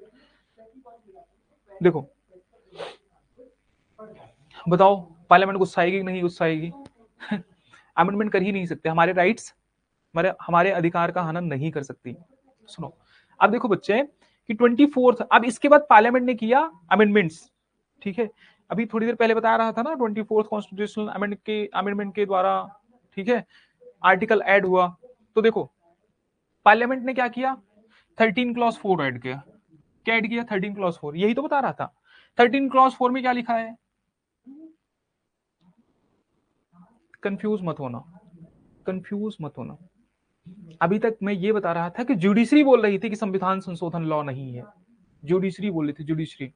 देखो बताओ, पार्लियामेंट गुस्सा आएगी कि नहीं गुस्सा आएगी? अमेंडमेंट कर ही नहीं सकते, हमारे राइट्स, हमारे अधिकार का हनन नहीं कर सकती। सुनो, अब देखो बच्चे कि 24th, अब इसके बाद पार्लियामेंट ने किया अमेंडमेंट्स, ठीक है। अभी थोड़ी देर पहले बता रहा था ना 24th कॉन्स्टिट्यूशनल अमेंडमेंट के द्वारा, ठीक है, आर्टिकल ऐड हुआ। तो देखो पार्लियामेंट ने क्या किया, 13 क्लॉज 4 ऐड किया। क्या ऐड किया? 13 क्लॉज 4, यही तो बता रहा था। 13 क्लॉज 4 में क्या लिखा है? कंफ्यूज मत होना, कंफ्यूज मत होना। अभी तक मैं ये बता रहा था कि जुडिशरी बोल रही थी कि संविधान संशोधन लॉ नहीं है, जुडिशरी बोल रही थी, जुडिशरी,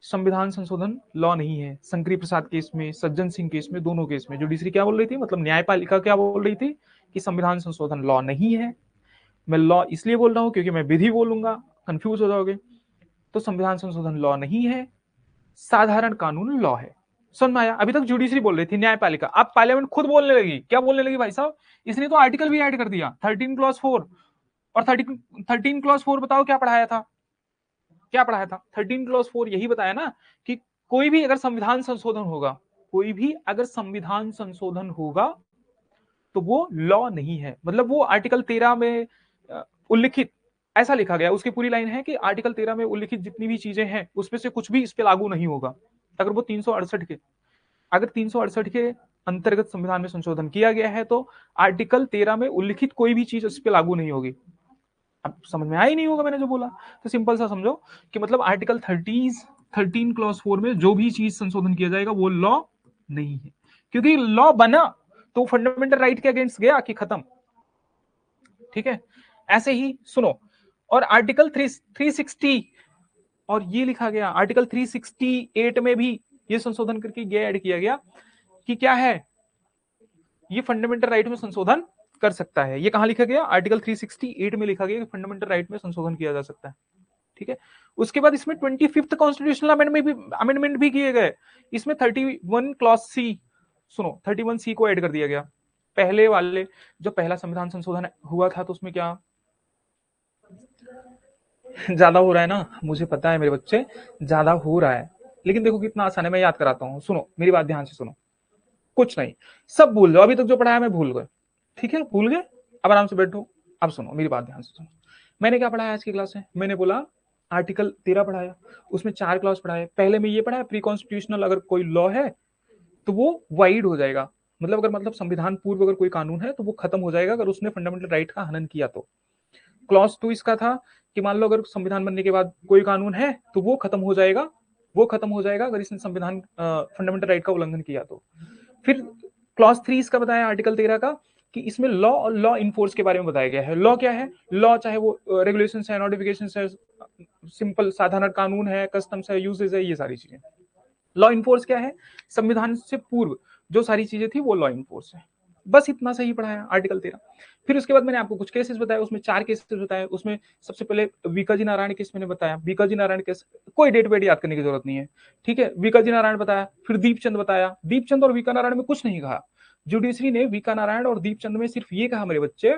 संविधान संशोधन लॉ नहीं है। शंकरी प्रसाद केस में, सज्जन सिंह केस में, दोनों केस में जुडिशरी क्या बोल रही थी, मतलब न्यायपालिका क्या बोल रही थी कि संविधान संशोधन लॉ नहीं है। मैं लॉ इसलिए बोल रहा हूं क्योंकि मैं विधि बोलूंगा, कंफ्यूज हो जाओगे। तो संविधान संशोधन लॉ नहीं है, साधारण कानून लॉ है। समझ में आया? अभी तक जुडिशरी बोल रही थी, न्यायपालिका, अब पार्लियामेंट खुद बोलने लगी। क्या बोलने लगी भाई साहब? इसने तो आर्टिकल भी ऐड कर दिया, 13 क्लॉज 4। और 13 क्लॉज 4 बताओ क्या पढ़ाया था, क्या पढ़ाया था? 13 क्लॉज 4 यही बताया ना कि कोई भी अगर संविधान संशोधन होगा, कोई भी अगर संविधान संशोधन होगा तो वो लॉ नहीं है। मतलब वो आर्टिकल 13 में उल्लिखित, ऐसा लिखा गया, उसकी पूरी लाइन है कि आर्टिकल 13 में उल्लिखित जितनी भी चीजें हैं उसमें से कुछ भी इस पे लागू नहीं होगा। अगर वो 368 के, अगर 368 के अंतर्गत संविधान में संशोधन किया गया है तो आर्टिकल 13 में उल्लिखित कोई भी चीज इस पे लागू नहीं होगी। अब समझ में आया ही नहीं होगा मैंने जो बोला। तो सिंपल सा समझो कि मतलब आर्टिकल 13 क्लॉज 4 में जो भी चीज संशोधन किया जाएगा वो लॉ नहीं है, क्योंकि लॉ बना तो फंडामेंटल राइट के अगेंस्ट गया कि खत्म, ठीक है। ऐसे ही सुनो, और आर्टिकल 360, और ये लिखा गया आर्टिकल 368 में भी ये संशोधन करके ये ऐड किया गया कि क्या है, ये फंडामेंटल राइट में संशोधन कर सकता है। ये कहां लिखा गया? आर्टिकल 368 में लिखा गया कि फंडामेंटल राइट में संशोधन किया जा सकता है, ठीक है। उसके बाद इसमें 25th कॉन्स्टिट्यूशनल अमेंडमेंट भी किए गए। इसमें 31 क्लॉज सी, सुनो, 31 सी को ऐड कर दिया गया। पहले वाले, जो पहला संविधान संशोधन हुआ था तो उसमें क्या ज्यादा हो रहा है ना, मुझे पता है मेरे बच्चे, ज्यादा हो रहा है, लेकिन देखो कितना आसान है, मैं याद कराता हूँ। सुनो मेरी बात ध्यान से सुनो, कुछ नहीं, सब भूल जाओ, अभी तक जो पढ़ाया मैं भूल गए, ठीक है, भूल गए, अब आराम से बैठो। अब सुनो मेरी बात ध्यान से सुनो, मैंने क्या पढ़ाया आज की क्लास में? मैंने बोला आर्टिकल 13 पढ़ाया, उसमें 4 क्लॉज पढ़ाए। पहले में ये पढ़ाया प्री कॉन्स्टिट्यूशनल अगर कोई लॉ है तो वो वाइड हो जाएगा, मतलब अगर मतलब संविधान पूर्व अगर कोई कानून है तो वो खत्म हो जाएगा अगर उसने फंडामेंटल राइट का हनन किया तो। क्लॉज 2 इसका था कि मान लो अगर संविधान बनने के बाद कोई कानून है तो वो खत्म हो जाएगा, वो खत्म हो जाएगा अगर इसने संविधान फंडामेंटल राइट का उल्लंघन किया तो। फिर क्लॉज 3 इसका बताया आर्टिकल 13 का कि इसमें लॉ और लॉ इन्फोर्स के बारे में बताया गया है। लॉ क्या है? लॉ चाहे वो रेगुलेशन है, नोटिफिकेशन है, सिंपल साधारण कानून है, कस्टम्स है, यूजेज है, ये सारी चीजें। लॉ इन्फोर्स क्या है? संविधान से पूर्व जो सारी चीजें थी वो लॉ इन्फोर्स है। बस इतना सही पढ़ाया आर्टिकल 13। फिर उसके बाद मैंने आपको कुछ केसेस बताए, उसमें 4 केसेस बताए। उसमें सबसे पहले बीकाजी नारायण केस मैंने बताया, बीकाजी नारायण केस कोई डेट वेट याद करने की जरूरत नहीं है, ठीक है। बीकाजी नारायण बताया, फिर दीपचंद बताया। दीपचंद और बीका नारायण में कुछ नहीं कहा, जुडिशरी ने बीका नारायण और दीपचंद में सिर्फ ये कहा मेरे बच्चे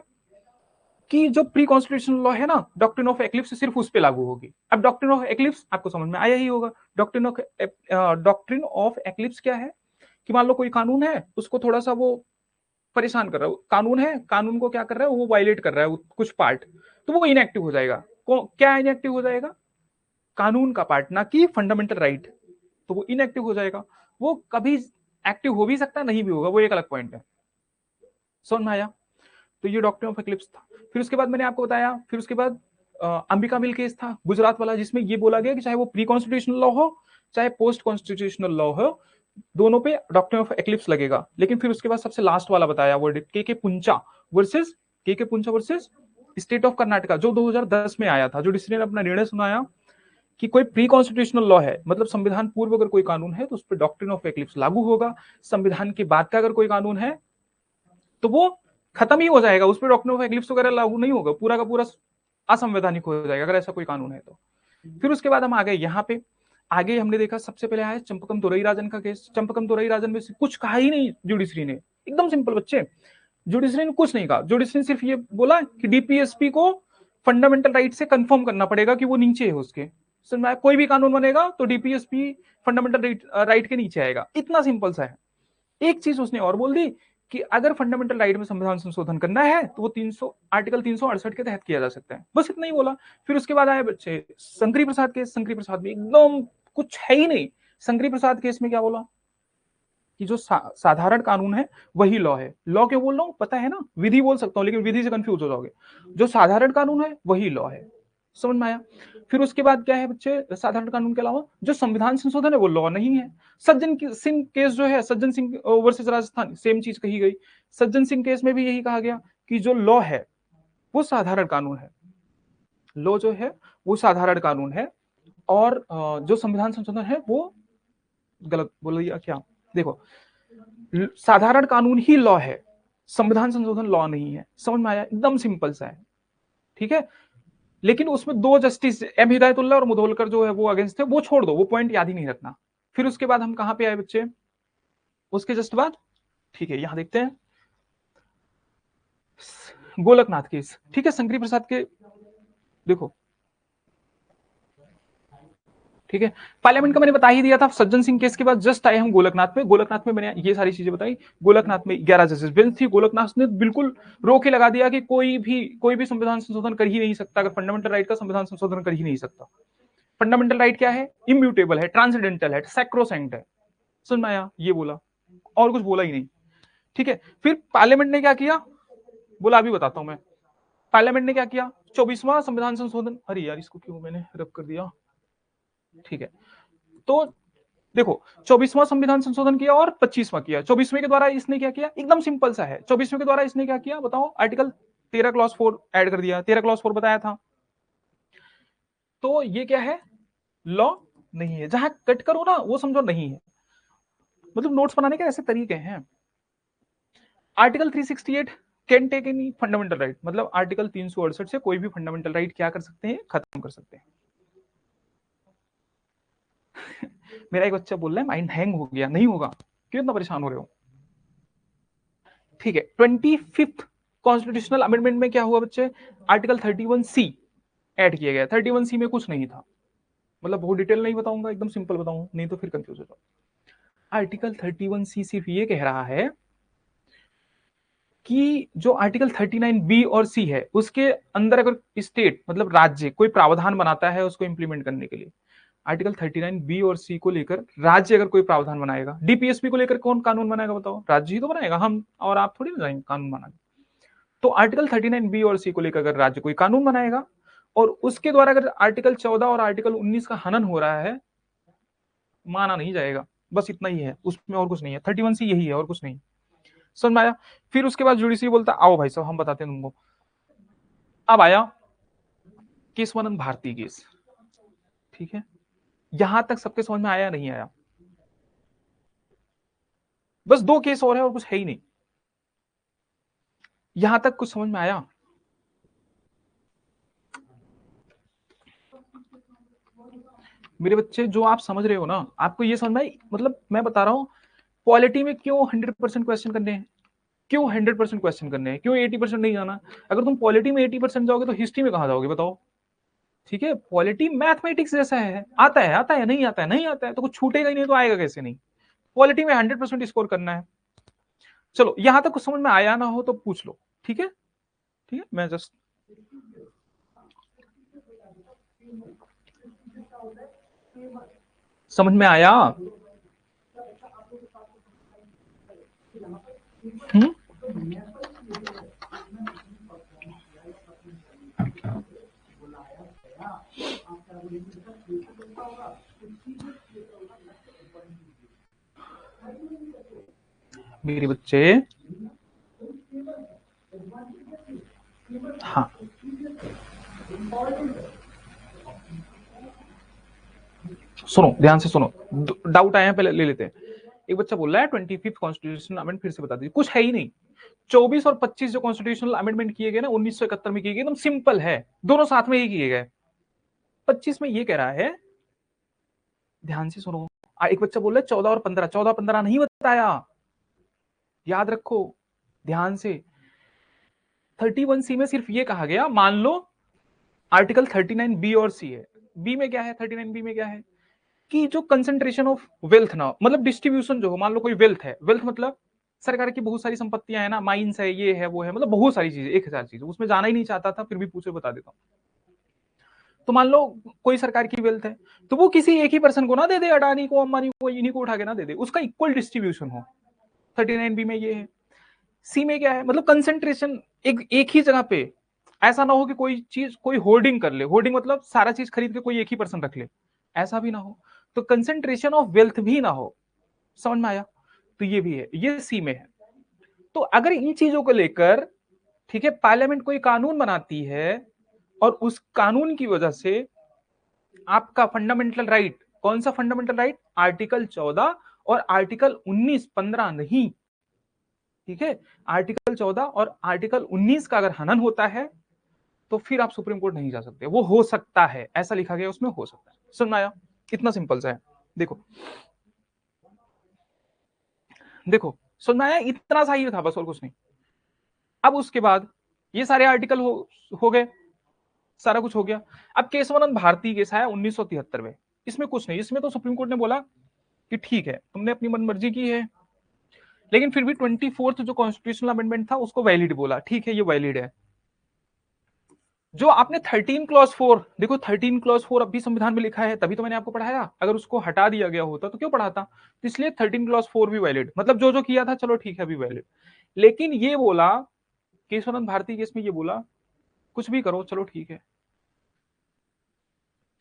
कि जो प्री कॉन्स्टिट्यूशनल लॉ है ना, डॉक्ट्रिन ऑफ एक्लिप्स सिर्फ उस पर लागू होगी। अब डॉक्ट्रिन ऑफ एक्लिप्स आपको समझ में आया ही होगा। डॉक्ट्रिन ऑफ एक्लिप्स क्या है कि मान लो कोई कानून है, उसको थोड़ा सा वो परेशान कर रहा है, कानून है, कानून को क्या कर रहा है, वो वायलेट कर रहा है कुछ पार्ट, तो वो इनएक्टिव हो जाएगा। क्या इनएक्टिव हो जाएगा? कानून का पार्ट, ना कि फंडामेंटल राइट, तो वो इनएक्टिव हो जाएगा। वो कभी एक्टिव हो भी सकता है, नहीं भी होगा, वो एक अलग पॉइंट है। समझ में आया? तो ये डॉक्ट्रिन ऑफ एक्लिप्स था। फिर उसके बाद मैंने आपको बताया, फिर उसके बाद अंबिका मिल केस था गुजरात वाला, जिसमें ये बोला गया कि चाहे वो प्री कॉन्स्टिट्यूशनल लॉ हो चाहे पोस्ट कॉन्स्टिट्यूशनल लॉ हो, दोनों पे डॉक्ट्रिन ऑफ एक्लिप्स लगेगा। लेकिन फिर उसके बाद सबसे लास्ट वाला बताया वर्डिक्ट, के पुंचा वर्सेस स्टेट ऑफ कर्नाटका, जो 2010 में आया था। जुडिशरी ने अपना निर्णय सुनाया कि कोई प्री कॉन्स्टिट्यूशनल लॉ है, मतलब संविधान पूर्व अगर कोई कानून है तो उस पर डॉक्ट्रिन ऑफ एक्लिप्स लागू होगा। संविधान के बाद का अगर कोई कानून है तो वो खत्म ही हो जाएगा, उस पर डॉक्ट्रिन ऑफ एक्लिप्स वगैरह लागू नहीं होगा, पूरा का पूरा असंवैधानिक हो जाएगा अगर ऐसा कोई कानून है तो। फिर उसके बाद हम आ गए यहाँ पे, आगे हमने देखा सबसे पहले आया चंपकम तुरई राजन का केस। चंपकम तुरई राजन में से कुछ कहा ही नहीं जुडिशरी ने, एकदम सिंपल बच्चे, जुडिशरी ने कुछ नहीं कहा। जुडिशरी ने सिर्फ ये बोला कि डीपीएसपी को फंडामेंटल राइट से कंफर्म करना पड़ेगा कि वो नीचे है उसके। कोई भी कानून बनेगा तो डीपीएसपी फंडामेंटल राइट के नीचे आएगा, इतना सिंपल सा है। एक चीज उसने और बोल दी कि अगर फंडामेंटल राइट में संविधान संशोधन करना है तो वो आर्टिकल 368 के तहत किया जा सकता है, बस इतना ही बोला। फिर उसके बाद आए बच्चे शंकरी प्रसाद केस। शंकरी प्रसाद में एकदम कुछ है ही नहीं। शंकरी प्रसाद केस में क्या बोला कि जो साधारण कानून है वही लॉ है। लॉ क्यों बोल रहा हूं पता है ना, विधि बोल सकता हूं लेकिन विधि से कंफ्यूज हो जाओगे। जो साधारण कानून है वही लॉ है, समझ में आया। फिर उसके बाद क्या है बच्चे, साधारण कानून के अलावा जो संविधान संशोधन है वो लॉ नहीं है। सज्जन सिंह केस जो है, सज्जन सिंह वर्सेस राजस्थान, सेम चीज कही गई। सज्जन सिंह केस में भी यही कहा गया कि जो लॉ है वो साधारण कानून है, लॉ जो है वो साधारण कानून है, और जो संविधान संशोधन है वो गलत बोल दिया क्या। देखो, साधारण कानून ही लॉ है, संविधान संशोधन लॉ नहीं है, समझ में आया, एकदम सिंपल सा है, ठीक है। लेकिन उसमें दो जस्टिस एम हिदायतुल्लाह और मुधोलकर जो है वो अगेंस्ट थे, वो छोड़ दो, वो पॉइंट याद ही नहीं रखना। फिर उसके बाद हम कहां पे आए बच्चे, उसके जस्ट बाद, ठीक है, यहां देखते हैं गोलकनाथ केस, ठीक है, शंकरी प्रसाद के, देखो ठीक है। पार्लियामेंट का मैंने बता ही दिया था। सज्जन सिंह केस के बाद जस्ट आए हम गोलकनाथ में। गोलकनाथ में मैंने ये सारी चीजें बताई। गोलकनाथ में 11 जजेस बेंच थी। गोलकनाथ ने बिल्कुल रोक के लगा दिया कि कोई भी संविधान संशोधन कर ही नहीं सकता अगर फंडामेंटल राइट का संविधान संशोधन कर ही नहीं सकता। फंडामेंटल राइट क्या है, इम्यूटेबल है, ट्रांसेंडेंटल है, सैक्रोसेंट है, समझ में आया, ये बोला, और कुछ बोला ही नहीं, ठीक है। फिर पार्लियामेंट ने क्या किया बोला, अभी बताता हूं मैं। पार्लियामेंट ने क्या किया, 24वां संविधान संशोधन, अरे यार इसको क्यों मैंने रब कर दिया, ठीक है। तो देखो, 24वां संविधान संशोधन किया और 25वां किया। 24वें के द्वारा इसने क्या किया, एकदम सिंपल सा है। 24वें के द्वारा इसने क्या किया बताओ, आर्टिकल 13 क्लॉज 4 ऐड कर दिया। 13 क्लॉज 4 बताया था, तो ये क्या है, लॉ नहीं है। जहां कट करो ना वो समझो नहीं है, मतलब नोट्स बनाने के ऐसे तरीके हैं। Article 368 can take any fundamental right, मतलब आर्टिकल 368 से कोई भी फंडामेंटल राइट क्या कर सकते हैं, खत्म कर सकते हैं। मेरा एक बच्चा बोल रहा है माइंड हैंग हो गया, नहीं होगा, क्यों इतना परेशान हो रहे हो, ठीक है। 25th कॉन्स्टिट्यूशनल अमेंडमेंट में क्या हुआ बच्चे, आर्टिकल 31C ऐड किया गया। 31C में कुछ नहीं था, मतलब बहुत डिटेल नहीं बताऊंगा, एकदम सिंपल बताऊं, नहीं तो फिर कंफ्यूज हो जाओ। आर्टिकल 31C सिर्फ ये कह रहा है कि जो आर्टिकल 39B और C है उसके अंदर अगर स्टेट मतलब राज्य कोई प्रावधान बनाता है उसको इंप्लीमेंट करने के लिए, आर्टिकल 39B और C को लेकर राज्य अगर कोई प्रावधान बनाएगा, डीपीएसपी को लेकर कौन कानून बनाएगा बताओ, राज्य ही तो बनाएगा, हम और आप थोड़ी ना जाएंगे कानून बनाने। तो आर्टिकल 39B और C को लेकर अगर राज्य कोई कानून बनाएगा और उसके द्वारा अगर आर्टिकल 14 और आर्टिकल 19 का हनन हो रहा है, माना नहीं जाएगा, बस इतना ही है, उसमें और कुछ नहीं है। 31C यही है और कुछ नहीं, समझ में आया। फिर उसके बाद जुडिशरी बोलता आओ भाई साहब हम बताते हैं तुमको। अब आया केशवानंद भारती केस, ठीक है, यहां तक सबके समझ में आया नहीं आया, बस दो केस और है और कुछ है ही नहीं, यहां तक कुछ समझ में आया। मेरे बच्चे जो आप समझ रहे हो ना, आपको ये समझ में आई, मतलब मैं बता रहा हूं पॉलिटी में क्यों 100% क्वेश्चन करने हैं, क्यों 100% क्वेश्चन करने हैं, क्यों 80% नहीं जाना। अगर तुम पॉलिटी में 80% जाओगे तो हिस्ट्री में कहां जाओगे बताओ, ठीक है। पॉलिटी मैथमेटिक्स जैसा है, आता है नहीं आता है, नहीं आता है तो कुछ छूटेगा ही नहीं, तो आएगा कैसे नहीं। पॉलिटी में 100% स्कोर करना है। चलो यहां तक कुछ समझ में आया ना हो तो पूछ लो, ठीक है, ठीक है, मैं जस्ट समझ में आया। हम्म, मेरे बच्चे, हाँ सुनो, ध्यान से सुनो, डाउट आया पहले ले लेते हैं। एक बच्चा बोल रहा है 25th कॉन्स्टिट्यूशनल अमेंडमेंट फिर से बता दीजिए। कुछ है ही नहीं। 24 और 25 जो कॉन्स्टिट्यूशनल अमेंडमेंट किए गए ना 1971 में किए गए, एकदम सिंपल है, दोनों साथ में ही किए गए। 25 में ये कह रहा है, ध्यान से सुनो, एक बच्चा बोल रहा है 14 और 15, 14-15 नहीं बताया, याद रखो ध्यान से। 31C में सिर्फ ये कहा गया, मान लो आर्टिकल 39B और C है। बी में क्या है, 39B में क्या है कि जो कंसेंट्रेशन ऑफ वेल्थ ना, मतलब डिस्ट्रीब्यूशन जो हो, मान लो कोई वेल्थ है, वेल्थ मतलब सरकार की बहुत सारी संपत्तियां है ना, माइंस है, ये है वो है, मतलब बहुत सारी चीजें, 1000 चीजें, उसमें जाना ही नहीं चाहता था, फिर भी पूछे बता देता हूँ। तो मान लो कोई सरकार की वेल्थ है, तो वो किसी एक ही पर्सन को ना दे दे, अडानी को, अंबानी को, इन्हीं को उठा के ना दे दे, उसका इक्वल डिस्ट्रीब्यूशन हो। 39B में ये है। सी में क्या है, मतलब कंसेंट्रेशन एक ही जगह पे, ऐसा ना हो कि कोई चीज कोई होर्डिंग कर ले, होर्डिंग मतलब सारा चीज खरीद के कोई एक ही पर्सन रख ले, ऐसा भी ना हो। तो कंसेंट्रेशन ऑफ वेल्थ भी ना हो, समझ में आया। तो ये भी है, ये सी में है। तो अगर इन चीजों को लेकर, ठीक है, पार्लियामेंट कोई कानून बनाती है और उस कानून की वजह से आपका फंडामेंटल राइट, कौन सा फंडामेंटल राइट, आर्टिकल 14 और आर्टिकल 19, 15 नहीं, ठीक है, आर्टिकल 14 और आर्टिकल 19 का अगर हनन होता है तो फिर आप सुप्रीम कोर्ट नहीं जा सकते। वो हो सकता है, ऐसा लिखा गया उसमें, हो सकता है। समझ आया, इतना सिंपल सा है। देखो देखो, समझ में आया, इतना सा ही था बस, और कुछ नहीं। अब उसके बाद ये सारे आर्टिकल हो गए, सारा कुछ हो गया। अब केशवानंद भारती केस आया 1973 में। इसमें कुछ नहीं, इसमें तो सुप्रीम कोर्ट ने बोला कि ठीक है, तुमने अपनी मनमर्जी की है, लेकिन फिर भी 24th जो कॉन्स्टिट्यूशनल अमेंडमेंट था उसको वैलिड बोला, ठीक है ये वैलिड है। जो आपने 13 क्लॉज 4, देखो 13 क्लॉज 4 अब भी संविधान में लिखा है, तभी तो मैंने आपको पढ़ाया। अगर उसको हटा दिया गया होता तो क्यों पढ़ाता, तो इसलिए 13 क्लॉज 4 भी वैलिड, मतलब जो जो किया था चलो ठीक है अभी वैलिड। लेकिन ये बोला, केशवानंद भारती केस में ये बोला, कुछ भी करो चलो ठीक है,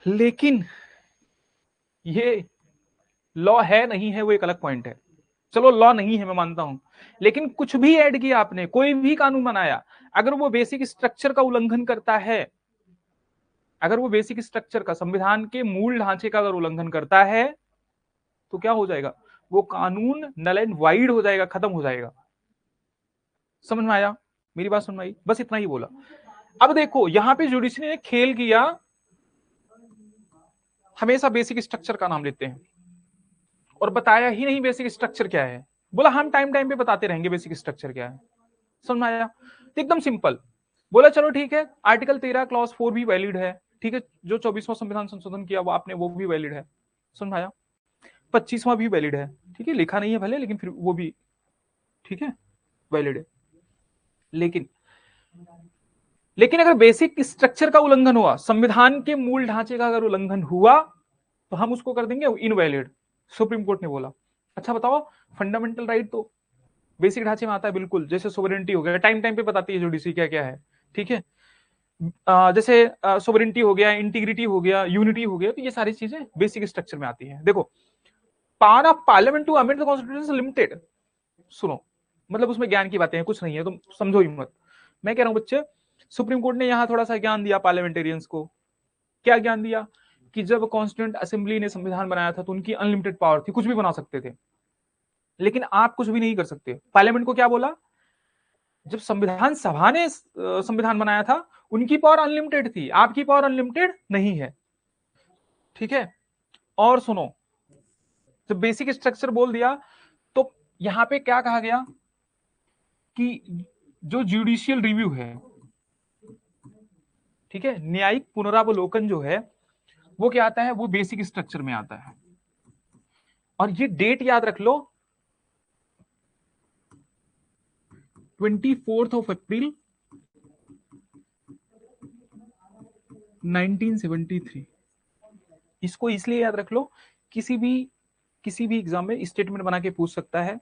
लेकिन ये लॉ है नहीं है वो एक अलग पॉइंट है। चलो लॉ नहीं है मैं मानता हूं, लेकिन कुछ भी ऐड किया आपने, कोई भी कानून बनाया, अगर वो बेसिक स्ट्रक्चर का उल्लंघन करता है, अगर वो बेसिक स्ट्रक्चर का, संविधान के मूल ढांचे का अगर उल्लंघन करता है, तो क्या हो जाएगा, वो कानून नल एंड वाइड हो जाएगा, खत्म हो जाएगा। समझ में आया, मेरी बात समझ में आई, बस इतना ही बोला। अब देखो यहां पे जुडिशरी ने खेल किया, हमेशा बेसिक स्ट्रक्चर का नाम लेते हैं और बताया ही नहीं बेसिक स्ट्रक्चर क्या है। बोला हम टाइम टाइम पे बताते रहेंगे बेसिक स्ट्रक्चर क्या है। समझ में आया, तो एकदम सिंपल। बोला चलो ठीक है, आर्टिकल 13 क्लॉज 4 भी वैलिड है, ठीक है, जो 24वां संविधान संशोधन किया वो आपने, वो भी वैलिड है। समझ में आया, 25वां भी वैलिड है, ठीक है, लिखा नहीं है भले, लेकिन फिर वो भी ठीक है वैलिड है। लेकिन लेकिन अगर बेसिक स्ट्रक्चर का उल्लंघन हुआ, संविधान के मूल ढांचे का अगर उल्लंघन हुआ, तो हम उसको कर देंगे इनवैलिड, सुप्रीम कोर्ट ने बोला। अच्छा बताओ, फंडामेंटल राइट तो बेसिक ढांचे में आता है बिल्कुल, जैसे सोवरेंटी हो गया, टाइम टाइम पे बताती है जुडिशरी क्या क्या है, ठीक है, जैसे सोवरेंटी हो गया, इंटीग्रिटी हो गया, यूनिटी हो गया, तो ये सारी चीजें बेसिक स्ट्रक्चर में आती है। देखो, power of parliament to amend the constitution limited, सुनो, मतलब उसमें ज्ञान की बातें हैं, कुछ नहीं है, तुम समझो ही मत। मैं कह रहा हूं बच्चे, सुप्रीम कोर्ट ने यहां थोड़ा सा ज्ञान दिया पार्लियामेंटेरियंस को। क्या ज्ञान दिया, कि जब कॉन्स्टिट्यूंट असेंबली ने संविधान बनाया था तो उनकी अनलिमिटेड पावर थी, कुछ भी बना सकते थे, लेकिन आप कुछ भी नहीं कर सकते। पार्लियामेंट को क्या बोला, जब संविधान सभा ने संविधान बनाया था, उनकी पावर अनलिमिटेड थी, आपकी पावर अनलिमिटेड नहीं है, ठीक है। और सुनो, जब बेसिक स्ट्रक्चर बोल दिया, तो यहां पे क्या कहा गया कि जो जुडिशियल रिव्यू है, ठीक है, न्यायिक पुनरावलोकन जो है, वो क्या आता है, वो बेसिक स्ट्रक्चर में आता है। और ये डेट याद रख लो, 24 अप्रैल 1973। इसको इसलिए याद रख लो, किसी भी एग्जाम में स्टेटमेंट बना के पूछ सकता है।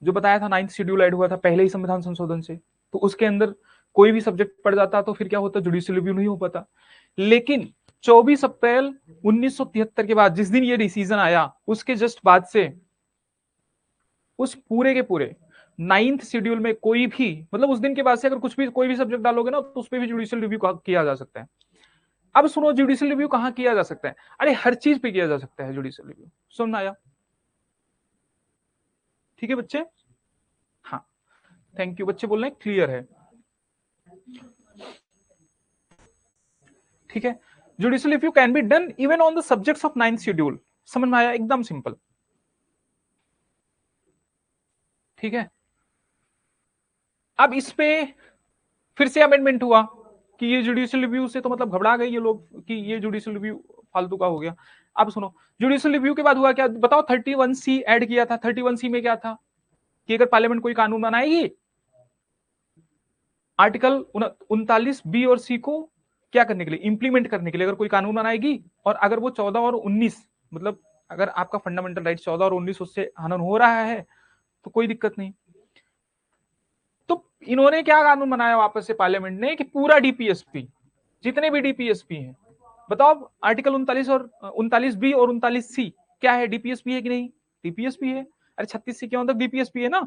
जो बताया था 9th शेड्यूल ऐड हुआ था पहले ही संविधान संशोधन से, तो उसके अंदर कोई भी सब्जेक्ट पढ़ जाता तो फिर क्या होता, जुडिशियल रिव्यू नहीं हो पाता। लेकिन 24 अप्रैल 1973 के बाद, जिस दिन ये डिसीजन आया, उसके जस्ट बाद से उस पूरे के पूरे 9th शेड्यूल में कोई भी, मतलब उस दिन के बाद से अगर कुछ भी कोई भी सब्जेक्ट डालोगे ना तो उस पर भी जुडिशियल रिव्यू किया जा सकता है। अब सुनो, जुडिशियल रिव्यू कहाँ किया जा सकता है? अरे हर चीज पे किया जा सकता है जुडिशियल रिव्यू। सुन आया? ठीक है बच्चे? हाँ, थैंक यू, बच्चे बोल रहे हैं क्लियर है। ठीक है, judicial review can be done even on the subjects of 9th schedule. समझ में आया? एकदम सिंपल। ठीक है, अब इस पे फिर से अमेंडमेंट हुआ कि ये जुडिशियल रिव्यू से तो मतलब घबरा गए ये लोग कि ये जुडिशियल रिव्यू फालतू का हो गया। अब सुनो, जुडिशियल रिव्यू के बाद हुआ क्या बताओ? 31C ऐड किया था। 31C में क्या था कि अगर पार्लियामेंट कोई कानून बनाएगी, आर्टिकल 39B और C को क्या करने के लिए? इंप्लीमेंट करने के लिए अगर कोई कानून बनाएगी, और अगर वो 14 और 19, मतलब अगर आपका फंडामेंटल राइट 14 और 19 उससे हनन हो रहा है तो कोई दिक्कत नहीं। तो इन्होंने क्या कानून बनाया वापस से पार्लियामेंट ने कि पूरा डीपीएसपी, जितने भी डीपीएसपी हैं, बताओ आर्टिकल 39B और 39C क्या है? डीपीएसपी है कि नहीं? डीपीएसपी है। अरे 36C क्या तक डीपीएसपी है ना।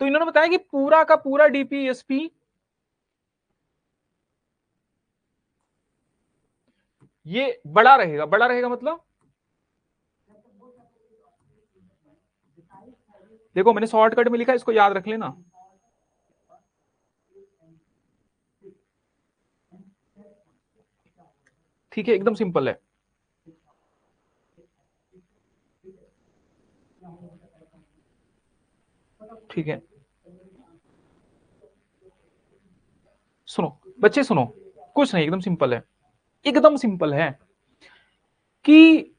तो इन्होंने बताया कि पूरा का पूरा डीपीएसपी ये बड़ा रहेगा। बड़ा रहेगा मतलब देखो मैंने शॉर्टकट में लिखा, इसको याद रख लेना। ठीक है, एकदम सिंपल है। ठीक है, सुनो बच्चे सुनो, कुछ नहीं, एकदम सिंपल है। एकदम सिंपल है कि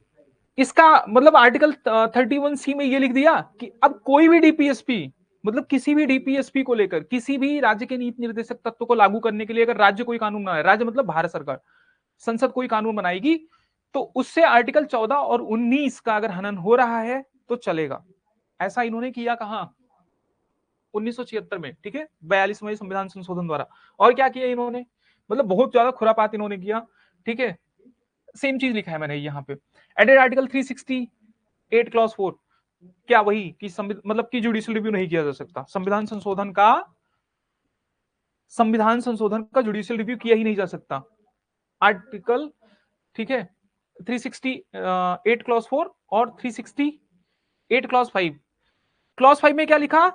इसका मतलब आर्टिकल 31C में ये लिख दिया कि अब कोई भी डीपीएसपी, मतलब किसी भी डीपीएसपी को लेकर किसी भी राज्य के नीति निर्देशक तत्व को लागू करने के लिए अगर राज्य कोई कानून बनाए, राज्य मतलब भारत सरकार, संसद कोई कानून बनाएगी तो उससे आर्टिकल 14 और 19 का अगर हनन हो रहा है तो चलेगा। ऐसा इन्होंने किया कहा? 1976 में। ठीक है, 42वें संविधान संशोधन द्वारा। और क्या किया इन्होंने? मतलब बहुत ज्यादा खुरापात इन्होंने किया। ठीक है, सेम चीज लिखा है मैंने यहाँ पे। एडेड आर्टिकल 368 क्लॉज 4, क्या वही कि मतलब कि जुडिशियल रिव्यू नहीं किया जा सकता? संविधान संशोधन का जुडिशियल रिव्यू किया ही नहीं जा सकता। आर्टिकल, ठीक है, 368 क्लॉज 4 और 368 क्लॉज 5। क्लॉज 5 में क्या लिखा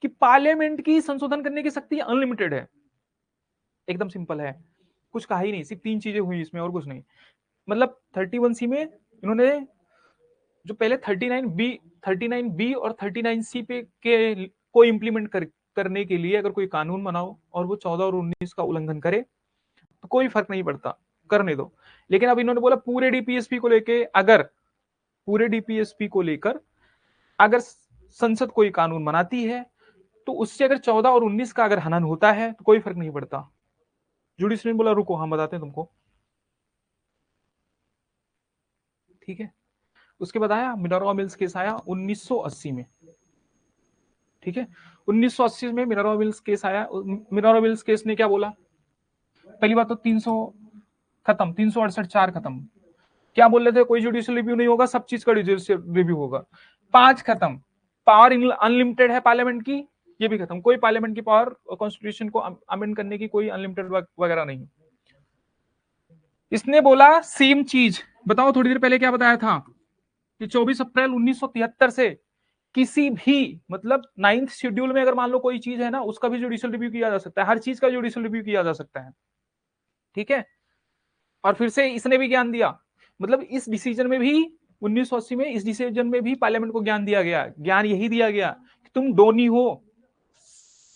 कि पार्लियामेंट की संशोधन करने की शक्ति अनलिमिटेड है। एकदम सिंपल है, कुछ कहा ही नहीं, सिर्फ तीन चीजें हुई इसमें और कुछ नहीं। मतलब 31C में इन्होंने जो पहले 39B और 39C पे के को इम्प्लीमेंट करने के लिए अगर कोई कानून बनाओ और वो 14 और 19 का उल्लंघन करे तो कोई फर्क नहीं पड़ता, करने दो। लेकिन अब इन्होंने बोला पूरे डीपीएसपी को लेके, अगर पूरे डीपीएसपी को लेकर अगर संसद कोई कानून बनाती है तो उससे अगर 14 और 19 का अगर हनन होता है तो कोई फर्क नहीं पड़ता। जुडिशरी ने बोला रुको हम बताते हैं तुमको। ठीक है, उसके बाद आया मिनर्वा मिल्स केस आया 1980 में। ठीक है, 1980 में मिनर्वा मिल्स केस आया। मिनर्वा मिल्स केस ने क्या बोला? पहली बात तो 300 खत्म, 368 खत्म। क्या बोल रहे थे? कोई जुडिशियल रिव्यू नहीं होगा, सब चीज का जुडिशियल रिव्यू होगा। 5 खत्म, पावर अनलिमिटेड है पार्लियामेंट की, ये भी खत्म। कोई पार्लियामेंट की पावर कॉन्स्टिट्यूशन को अमेंड करने की कोई अनलिमिटेड वगैरह नहीं। इसने बोला सेम चीज, बताओ थोड़ी देर पहले क्या बताया था कि 24 अप्रैल 1973 से किसी भी, मतलब 9th शेड्यूल में अगर मान लो कोई चीज है ना, उसका भी जुडिशियल रिव्यू किया जा सकता है, हर चीज का जुडिशियल रिव्यू किया जा सकता है। ठीक है, और फिर से इसने भी ज्ञान दिया, मतलब इस डिसीजन में भी 1980 में इस डिसीजन में भी पार्लियामेंट को ज्ञान दिया गया। ज्ञान यही दिया गया कि तुम डोनी हो,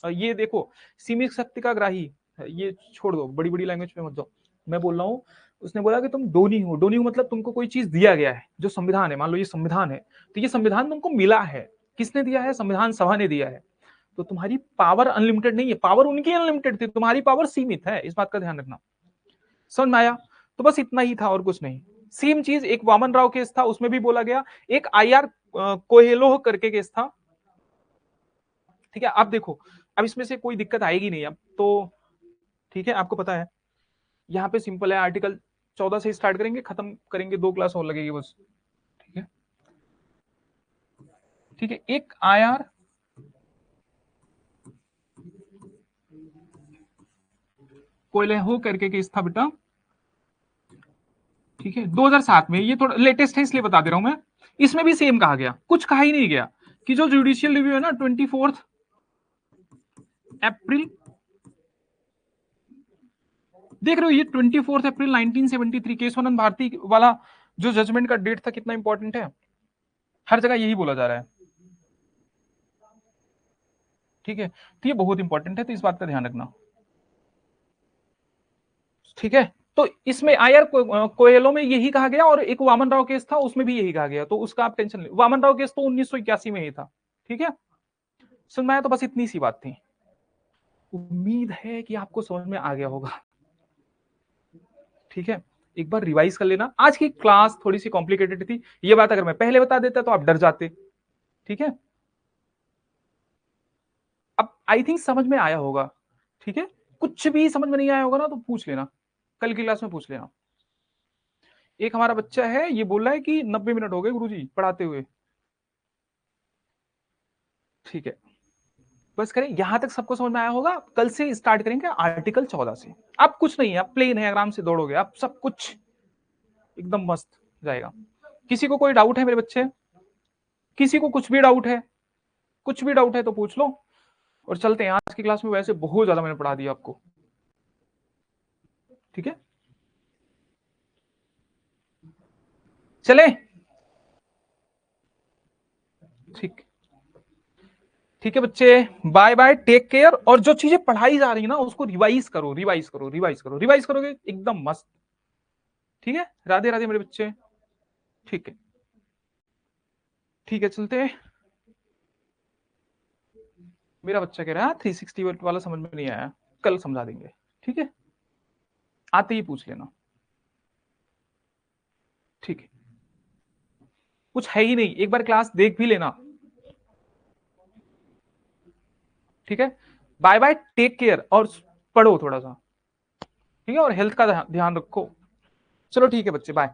ये देखो सीमित शक्ति का ग्राही, ये छोड़ दो, बड़ी बड़ी लैंग्वेज पे मत जाओ, मैं बोल रहा हूँ। उसने बोला कि तुम डोनी हो। डोनी हो मतलब तुमको कोई चीज दिया गया है, जो संविधान है, मान लो ये संविधान है, तो ये संविधान तुमको मिला है। किसने दिया है? संविधान सभा ने दिया है। तो तुम्हारी पावर अनलिमिटेड नहीं है, पावर उनकी अनलिमिटेड थी, तुम्हारी पावर सीमित है, इस बात का ध्यान रखना। समझ में आया? तो बस इतना ही था और कुछ नहीं। सेम चीज एक वामन राव केस था, उसमें भी बोला गया। एक IR कोहेलोह करके केस था। ठीक है, अब देखो, अब इसमें से कोई दिक्कत आएगी नहीं अब तो। ठीक है, आपको पता है यहाँ पे सिंपल है, आर्टिकल 14 से स्टार्ट करेंगे, खत्म करेंगे, 2 क्लास और लगेगी बस। ठीक है, ठीक है, एक आईआर कोयलेहो करके केस था बेटा, ठीक है 2007 में, ये थोड़ा लेटेस्ट है इसलिए बता दे रहा हूं मैं। इसमें भी सेम कहा गया, कुछ कहा ही नहीं गया कि जो जुडिशियल रिव्यू है ना 24 अप्रैल, देख रहे हो ये 24 अप्रैल 1973 केशवानंद भारती वाला जो जजमेंट का डेट था कितना इंपॉर्टेंट है, हर जगह यही बोला जा रहा है, ठीक है, तो ये बहुत इंपॉर्टेंट है, तो इस बात का ध्यान रखना, ठीक है। तो इसमें आयर कोयलो में यही कहा गया, और एक वामन राव केस था उसमें भी यही कहा गया, तो उसका आप टेंशन ले, वामन राव केस तो 1981 में ही था, ठीक है। सुन में आया, तो बस इतनी सी बात थी, उम्मीद है कि आपको समझ में आ गया होगा, ठीक है। एक बार रिवाइज कर लेना, आज की क्लास थोड़ी सी कॉम्प्लिकेटेड थी, ये बात अगर मैं पहले बता देता तो आप डर जाते, ठीक है। अब आई थिंक समझ में आया होगा, ठीक है। कुछ भी समझ में नहीं आया होगा ना तो पूछ लेना, कल की क्लास में पूछ लेना। एक हमारा बच्चा है, ये बोल रहा है कि 90 मिनट हो गए गुरुजी पढ़ाते हुए, ठीक है। बस करें, यहां तक सबको समझ में आया होगा, कल से स्टार्ट करेंगे आर्टिकल 14 से। अब कुछ नहीं है, अब प्लेन है, आराम से दौड़ोगे, अब सब कुछ एकदम मस्त जाएगा। किसी को कोई डाउट है मेरे बच्चे, किसी को कुछ भी डाउट है, कुछ भी डाउट है तो पूछ लो, और चलते हैं। आज की क्लास में वैसे बहुत ज्यादा मैंने पढ़ा दिया आपको, ठीक है, चले, ठीक, ठीक है बच्चे, बाय बाय, टेक केयर, और जो चीजें पढ़ाई जा रही है ना उसको रिवाइज करो, रिवाइज करो, रिवाइज करो, रिवाइज करोगे एकदम मस्त, ठीक है। राधे राधे मेरे बच्चे, ठीक है, ठीक है, चलते हैं। मेरा बच्चा कह रहा है 360 वाला समझ में नहीं आया, कल समझा देंगे, ठीक है, आते ही पूछ लेना, ठीक है। कुछ है ही नहीं, एक बार क्लास देख भी लेना, ठीक है। बाय बाय, टेक केयर, और पढ़ो थोड़ा सा, ठीक है, और हेल्थ का ध्यान रखो। चलो ठीक है बच्चे, बाय।